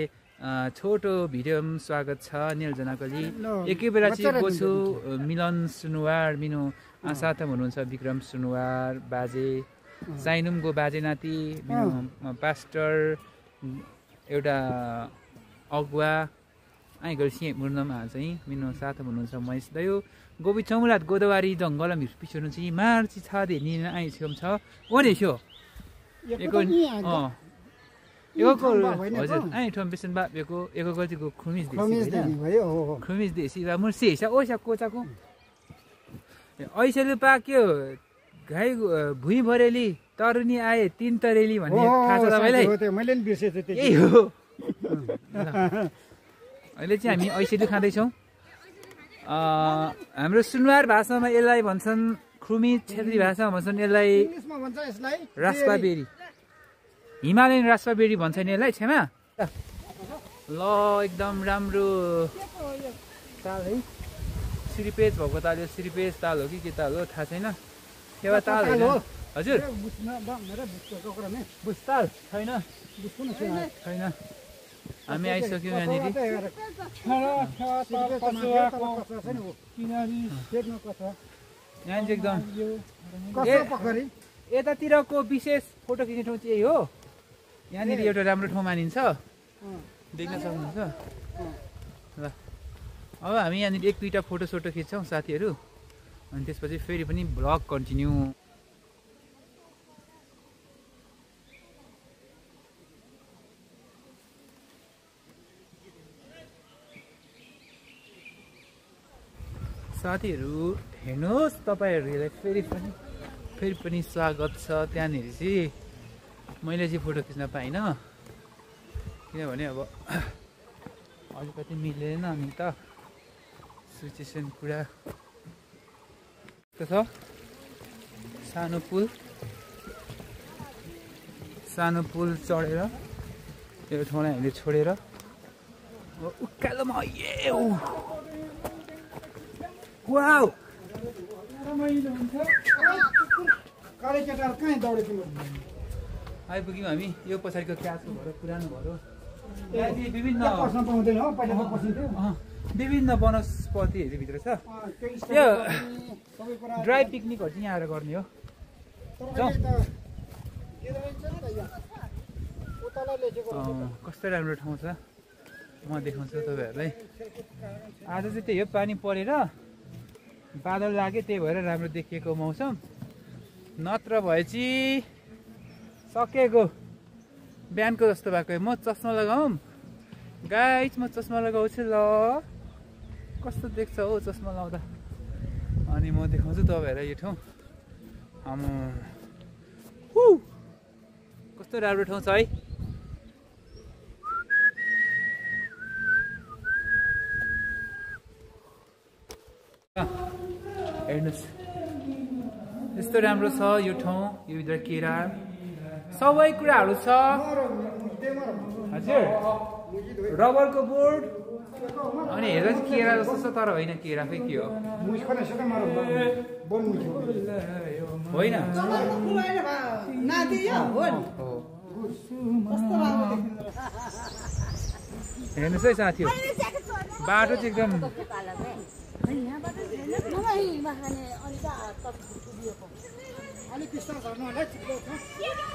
छोटो भिडियो स्वागत छ निलजनाकली एकै बेला चाहिँ बोसु मिलन सुनुवार मिनो साथम हुनुहुन्छ विक्रम सुनुवार बाजे साइनुमको बाजे नाति पास्टर एउटा अगुवा आइगल सिंह मुर्नमा चाहिँ मिनो साथम हुनुहुन्छ महेश दयो गोबी चौमुलात गोदावरी जङ्गल पिछोड्नु चाहिँ मार्ची छादे निन आइछौँ छ ओरे छो एको एको हजुर आइ ठम बेसन बा एको एको गतिको खुमिस देसी भयो खुमिस देसी बा मुर्सी हिसा ओसा कोचाको ऐसेले पाक्यो गाई भुइँ भरेली तरुनी आए 3 तरेली भन्ने थाहा छ तपाईलाई मैले नि बिर्सेछु त्यही हो अहिले चाहिँ हामी ऐसेली खाँदैछौँ हाम्रो सुनवार भाषामा यसलाई भन्छन् खुमी क्षेत्री भाषामा भन्छन् यसलाई रास्पाबेरी हिमालयन रास्पाबेरी भन्छ नि यसलाई छेमा ल एकदम राम्रो ताल है सिरिपेज भएको ताल यो सिरिपेज ताल हो कि के ताल हो थाहा छैन एउटा ताल हो हजुर बुस्ताल छैन छैन हामी आइसक्यौँ यहाँनिर यहाँनिर एकदम यतातिरको विशेष फोटो खिच्ने ठाउँ चाहिँ यही हो यहाँनिर एउटा राम्रो ठाउँ मानिन्छ देख्न सक्नुहुन्छ ल अब हामी यहाँनिर एक दुईवटा फोटोसोटो खिच्छौँ साथीहरू अनि त्यसपछि फेरि पनि भ्लग कन्टिन्यू। साथीहरू हेर्नुहोस् तपाईँहरूलाई फेरि पनि स्वागत छ। त्यहाँनिर चाहिँ मैले चाहिँ फोटो खिच्न पाइनँ किनभने अब अलिकति मिलेन अनि त सिचुएसन पुरा छ। सानो पुल चढेर यो ठाउँलाई हामीले छोडेर उकालोमा वाउ आइपुग्यौँ हामी। यो पछाडिको क्यासको घर पुरानो घर हो। विभिन्न वनस्पतिहरू भित्र छ। यो ड्राई पिकनिकहरू चाहिँ यहाँ आएर गर्ने हो। कस्तो राम्रो ठाउँ छ म देखाउँछु तपाईँहरूलाई। आज चाहिँ त्यही हो पानी परेर बादल लाग्यो त्यही भएर राम्रो देखिएको मौसम। नत्र भए चाहिँ सकेको बिहानको जस्तो भएको। म चस्मा लगाऊँ गाइस, म चस्मा लगाउँछु ल। कस्तो देख्छ हो चस्मा लाउँदा। अनि म देखाउँछु तपाईँहरूलाई यो ठाउँ। कस्तो राम्रो ठाउँ छ है। हेर्नुहोस् यस्तो राम्रो छ यो ठाउँ। यो भित्र केरा सबै कुराहरू छ। हजुर रबरको बोर्ड अनि हेर्दा चाहिँ केरा जस्तो छ तर होइन केरा खै के हो होइन। हेर्नुहोस् है साथी बाटो चाहिँ एकदम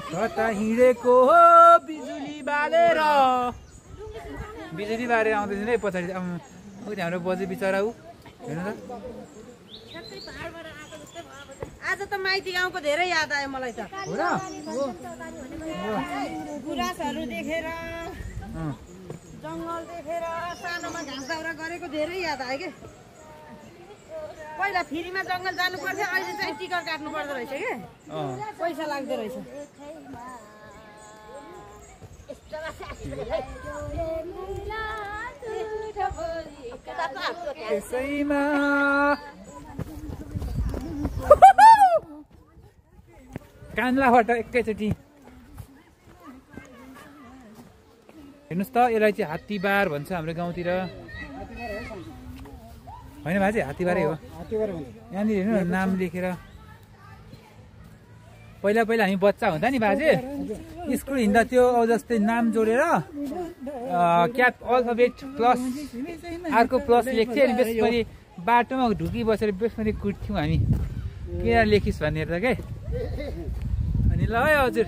कता हिँडेको हो बिजुली बालेर आउँदैछ नि पछाडि। हाम्रो बजे बिचरा ऊ हेर्नु त। आज त माइती गाउँको धेरै याद आयो मलाई त। हो र गुराँसहरू देखेर जङ्गल देखेर सानोमा घाँस दाउरा गरेको धेरै याद आयो कि। पहिला फ्रीमा जङ्गल जानु पर्थ्यो, अहिले चाहिँ टिकट काट्नु पर्दो रहेछ कि पैसा लाग्दो रहेछ। कान्लाबाट एकैचोटि हेर्नुहोस् त। यसलाई चाहिँ हात्तीबार भन्छ हाम्रो गाउँतिर होइन बाजे, हात्तीबारै हो। यहाँनिर हेर्नु नाम लेखेर। पहिला हामी बच्चा हुँदा नि बाजे स्कुल हिँड्दा त्यो जस्तै नाम जोडेर क्याप अल्फाबेट प्लस अर्को प्लस लेख्थ्यो अनि त्यसपछि बाटोमा ढुकी बसेर बेसरी कुट्थ्यौँ हामी किन लेखिस् भनेर त के। अनि ल है हजुर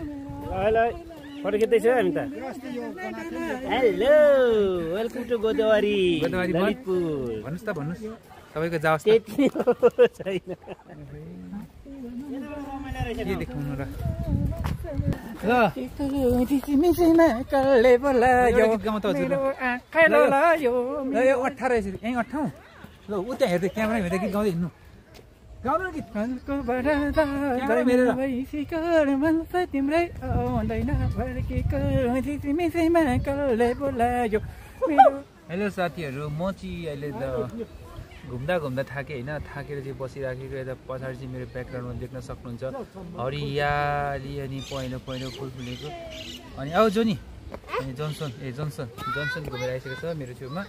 फोटो खिच्दैछ हामी त। Hello welcome to Godavari Lalitpur. भन्नुहोस् त भन्नुहोस् तपाईँको जाओस् छैन के देखाउनु र। यो 18 यहीँ 18 ल उता हेर्दै क्यामेरा हेर्दै गीत गाउँदै हिँड्नु। गाउनु गीत हेलो साथीहरू, म चाहिँ अहिले त घुम्दा थाकेँ होइन। थाकेर चाहिँ बसिराखेको यता पछाडि चाहिँ मेरो ब्याकग्राउन्डमा देख्न सक्नुहुन्छ हरियाली अनि पहेँलो फुल फुलेको। अनि आऊ जोनी अनि जोन्सन घुमेर आइसकेको छ मेरो छेउमा।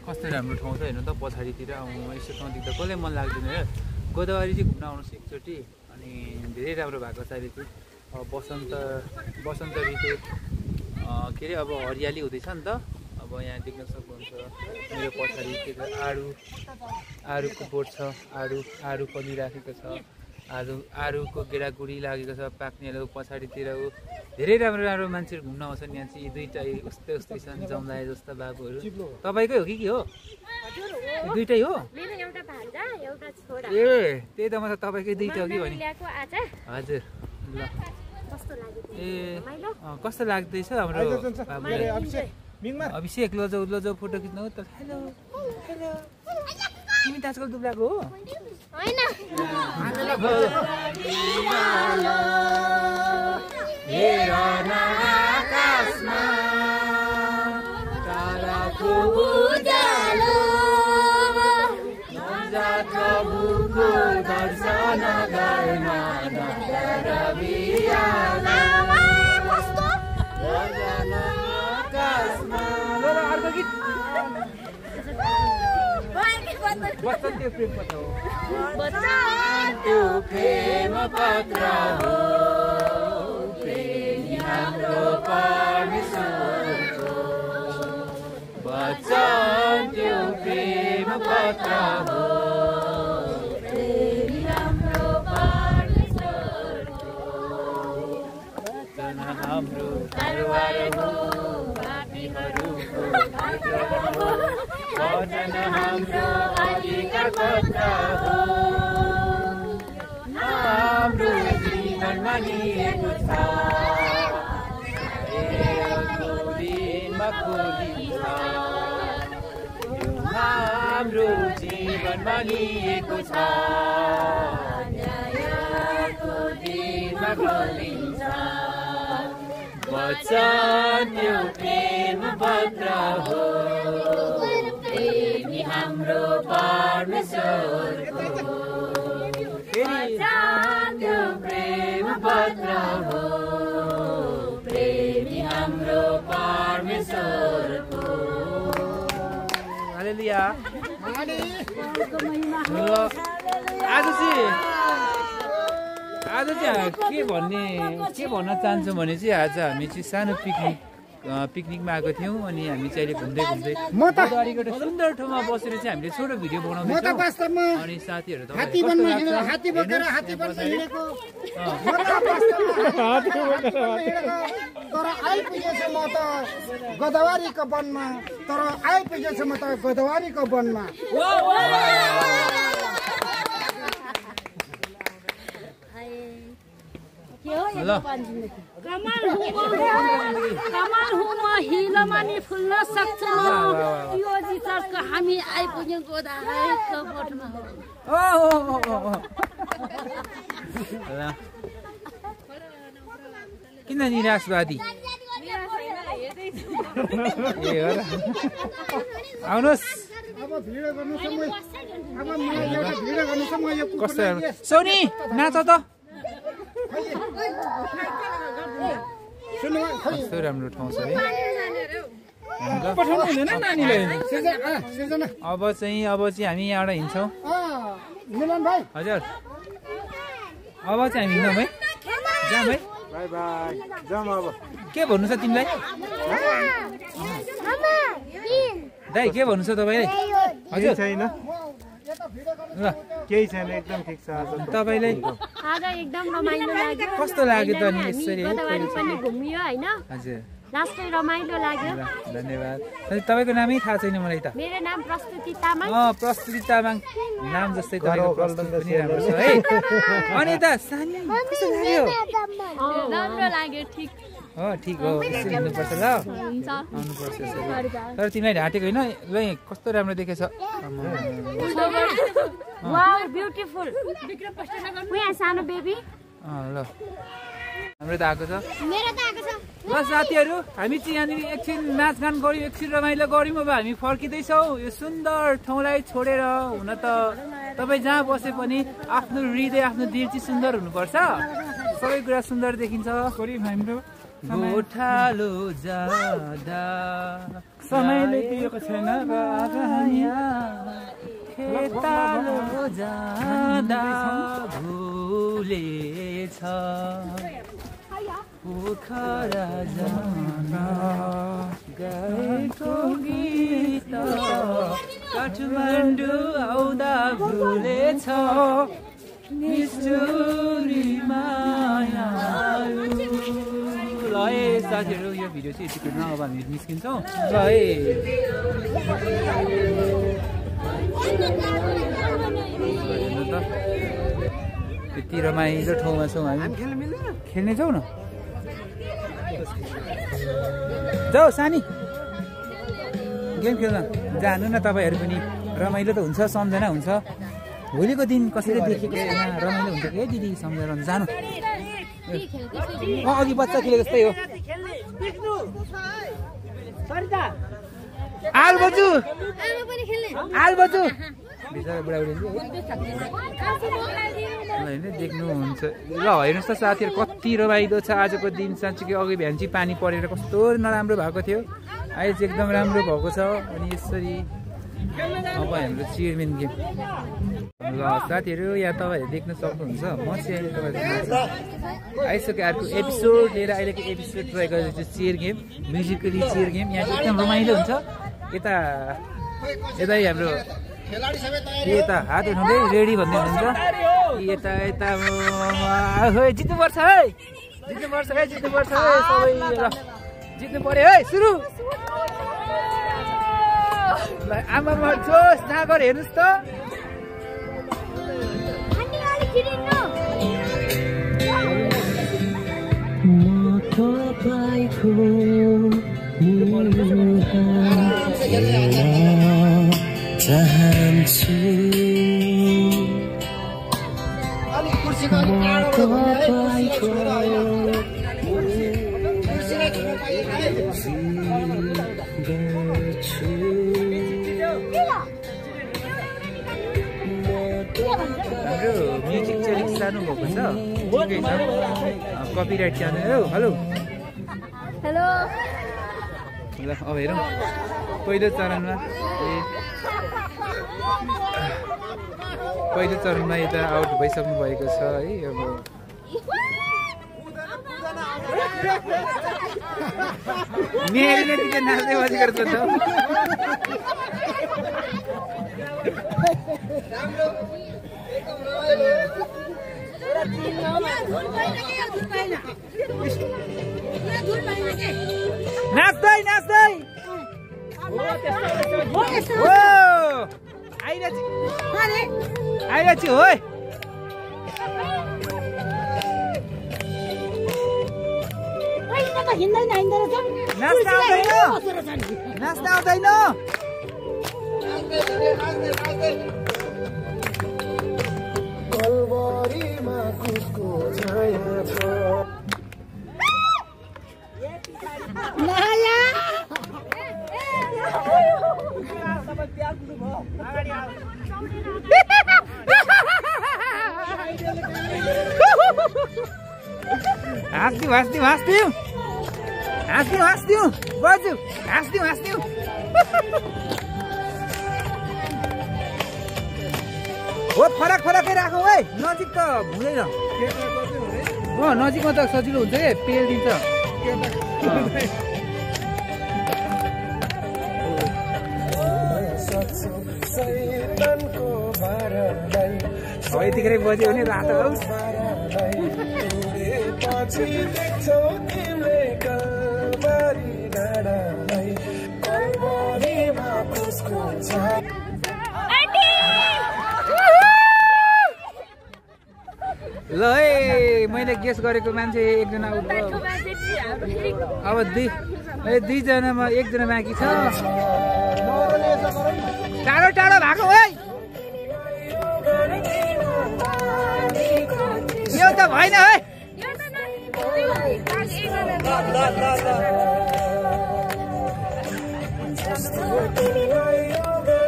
कस्तो राम्रो ठाउँ छ हेर्नु त पछाडितिर। यस्तो ठाउँ देख्दा कसलाई मन लाग्दैन र। गोदावरी चाहिँ घुम्न आउनुहोस् एकचोटि। अनि धेरै राम्रो भएको छ अहिले चाहिँ बसन्त ऋतु के अरे अब हरियाली हुँदैछ नि त। अब यहाँ देख्न सक्नुहुन्छ मेरो पछाडि के आरुको बोट छ। आरु पनि राखेको छ। आरुको गेडागुडी लागेको छ पाक्नेहरू पछाडितिर धेरै राम्रो राम्रो मान्छेहरू घुम्न आउँछन् यहाँ चाहिँ दुईटा उस्तै उस्तै छन् जमलाए जस्ता बाबुहरू तपाईँकै हो कि के हो दुईटै हो ए त्यही त म त तपाईँकै दुईटा हो कि भने हजुर ल ए कस्तो लाग्दैछ हाम्रो अभिषेक लजाउ फोटो खिच्नु त हेलो हेलो तिमी त आजकल दुब्लाको हो बसन्ती प्रेम पत्र हो बसन्ती प्रेम पत्र हो प्रेमी हाम्रो परमेश्वरको बसन्ती प्रेम पत्र हो प्रेमी हाम्रो परमेश्वरको वचन हाम्रो तरवार हो पापीहरूको वचन हाम्रो अधिकार पत्र हो हाम्रो जीवनमा लिएको छ दिनमा खोलिन्छ हाम्रो जीवनमा लिएको छ न्यायको दिनमा खोलिन्छ वचन त्यो प्रेम पत्र हो प्रेमी हाम्रो परमेश्वरको त्यो प्रेम पत्र हो प्रेमी हाम्रो परमेश्वरको हालेलुया आज चाहिँ के भन्न चाहन्छौँ भने चाहिँ आज हामी चाहिँ सानो पिकनिकमा आएको थियौँ अनि हामी चाहिँ अहिले घुम्दै गोदावरीको एउटा सुन्दर ठाउँमा बसेर चाहिँ हामीले छोटो भिडियो बनाउँदैछौँ अनि साथीहरू तर आइपुगेछु म त गोदावरीको वनमा तर आइपुगेछु म त गोदावरीको वनमा कमाल हुँ हिलोमा नि फुल्न सक्छु यो जिचर्सको हामी आइपुग्यौँ गोदावरीको वनमा किन निराशवादी आउनुहोस् कस्तो सोनी नाच त कस्तो राम्रो ठाउँ छ है अब चाहिँ हामी यहाँबाट हिँड्छौँ हजुर अब चाहिँ हामी हिँड्छौँ है जाम है के भन्नु छ तिमीलाई दाइ के भन्नु छ तपाईँलाई हजुर छैन ल केही छैन एकदम ठिक छ तपाईँलाई आज एकदम रमाइलो लाग्यो कस्तो लाग्यो त नि यसरी पनि घुमियो हैन हजुर लास्टै रमाइलो लाग्यो धन्यवाद तपाईँको नामै थाहा छैन मलाई त मेरो नाम प्रस्तुति तामाङ प्रस्तुति तामाङ नाम जस्तै तपाईँको प्रस्तुति पनि राम्रो छ है अनि त सानी कस्तो लाग्यो राम्रो लाग्यो ठिक ठिक हो यसरी हिँड्नुपर्छ ल आउनुपर्छ तर तिमीलाई ढाँटेको होइन ल कस्तो राम्रो देखेछ वाउ ब्युटिफुल यहाँ सानो बेबी ल हाम्रो त आएको छ ल साथीहरू हामी चाहिँ यहाँनिर एकछिन नाचगान गऱ्यौँ एकछिन रमाइलो गऱ्यौँ अब हामी फर्किँदैछौँ यो सुन्दर ठाउँलाई छोडेर हुन त तपाईँ जहाँ बसे पनि आफ्नो हृदय आफ्नो दिल चाहिँ सुन्दर हुनुपर्छ सबै कुरा सुन्दर देखिन्छ हाम्रो गोठालो जाँदा समयले दिएको छैन र आज खेतालो जाँदा भुलेछ पोखरा जाँदा गाएको गीत काठमाडौँ आउँदा भुलेछ ल है साथीहरू यो भिडियो चाहिँ यतिखेर अब हामी निस्किन्छौँ ल है हेर्नु त यति रमाइलो ठाउँमा छौँ हामी खेल्ने जाउँ न जाऊ सानी गेम खेल्न जानु न तपाईँहरू पनि रमाइलो त हुन्छ सम्झना हुन्छ भोलिको दिन कसैले देखेको छैन रमाइलो हुन्छ कि दिदी सम्झेर जानु अघि बच्चा खेलेको जस्तै हो आल बजु बिचरा बुढाबुढी होइन देख्नुहुन्छ ल हेर्नुहोस् त साथीहरू कति रमाइलो छ आजको दिन साँच्चीकै अघि बिहान चाहिँ पानी परेर कस्तो नराम्रो भएको थियो अहिले चाहिँ एकदम राम्रो भएको छ अनि यसरी अब हाम्रो चेयरम्यान गेम ल साथीहरू यहाँ तपाईँहरू देख्न सक्नुहुन्छ म चाहिँ अहिले तपाईँहरू आइसक्यो अर्को एपिसोड लिएर अहिलेको एपिसोड ट्राई गरेको chair game musically chair game यहाँ एकदम रमाइलो हुन्छ यता हाम्रो यता हात उठाउँदै रेडी भन्दै हुनुहुन्छ यता यता जित्नुपर्छ है जित्नुपर्छ है सबै ल जित्नु पर्यो है सुरु आमामा जोस जागर हेर्नुहोस् त चाहन्छु हाम्रो म्युजिक चाहिँ अलिक सानो भएको छ ठिकै छ कपिराइट च्यानल हो हेलो ल अब हेरौँ पहिलो चरणमा यता आउट भइसक्नु भएको छ है अब मेरी नाच्दै बसेको छ त नाच्दै आइरहेछ हो नाच्न आउँदैन हाँस्दिउ बजु हाँस्दिउ हो फरकै राखौँ है नजिक त हुँदैन नजिकमा त सजिलो हुन्छ है पेल दिन्छ यतिखेर बज्यो भने रातो ल है मैले गेस गरेको मान्छे एकजना आउट भयो अब दुईजनामा एकजना बाँकी छ टाढो भएको है यो त भएन है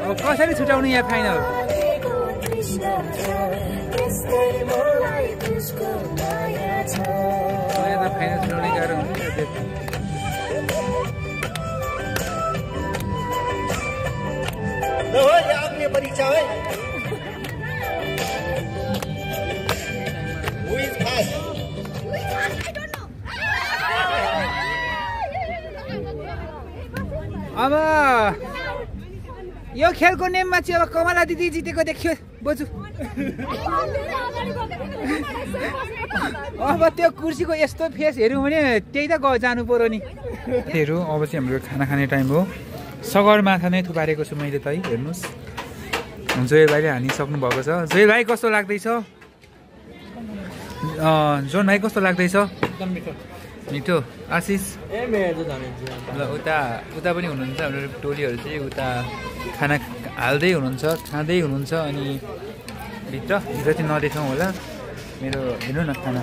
अब कसरी छुटाउने यहाँ फाइनल फाइनल छुटाउने गाह्रो हुन्छ परीक्षा है अब यो खेलको नेममा चाहिँ अब कमला दिदी जितेको देखियो बोजू अब त्यो कुर्सीको यस्तो फेस हेऱ्यौँ भने त्यही त जानु पर्यो नि। हेरौँ अब चाहिँ हाम्रो खाना खाने टाइम हो। सगरमाथा नै थुपारेको छु मैले त है, हेर्नुहोस्। जोयल भाइले हानिसक्नु भएको छ। जोयल भाइ कस्तो लाग्दैछ? जोन भाइ कस्तो लाग्दैछ? एकदम मिठो मिठो। आशिष ल उता पनि हुनुहुन्छ हाम्रो टोलीहरू चाहिँ उता खाना हाल्दै हुनुहुन्छ, खाँदै हुनुहुन्छ। अनि भित्र चाहिँ नदेखाउँ होला। मेरो हेर्नु न खाना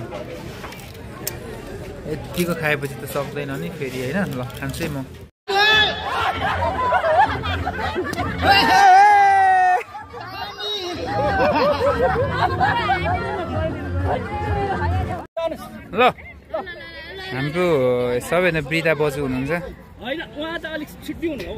यतिको खाएपछि त सक्दैन नि फेरि होइन। ल खान्छु है म। ल हाम्रो सबैजना वृद्धा बजु हुनुहुन्छ। होइन उहाँ त अलिक छुट्टी हुनु हो।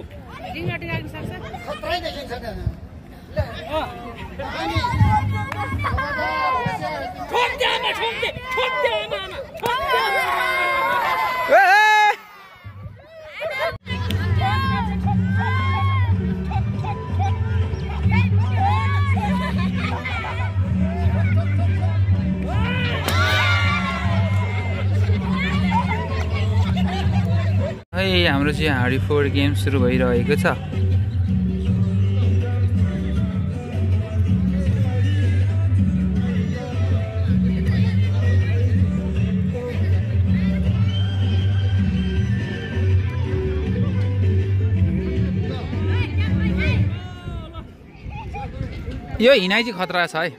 है हाम्रो चाहिँ हाँडी फोड गेम सुरु भइरहेको छ। यो हिँडाइ चाहिँ खतरा छ है।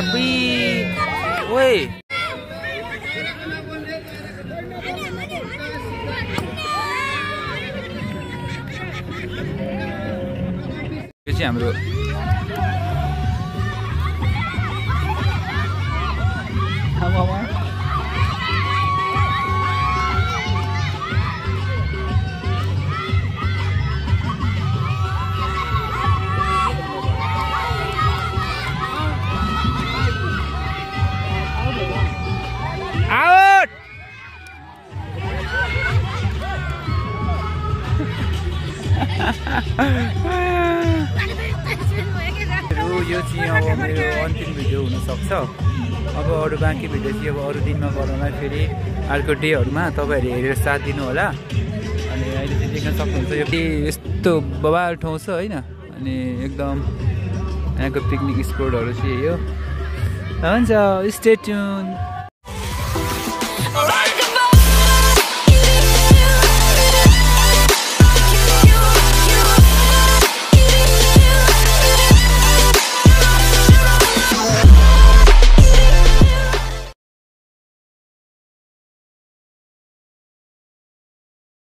अभी ओए यो चाहिँ हाम्रो यो चाहिँ अब मेरो अन्तिम भिडियो हुनसक्छ। अब अरू बाँकी भिडियो चाहिँ अब अरू दिनमा गरौँला फेरि अर्को डेहरूमा। तपाईँहरू हेरेर साथ दिनु होला। अनि अहिले चाहिँ देख्न सक्नुहुन्छ यो यस्तो बवाल ठाउँ छ होइन। अनि एकदम यहाँको पिकनिक स्पोटहरू चाहिँ यो हुन्छ। Stay tune.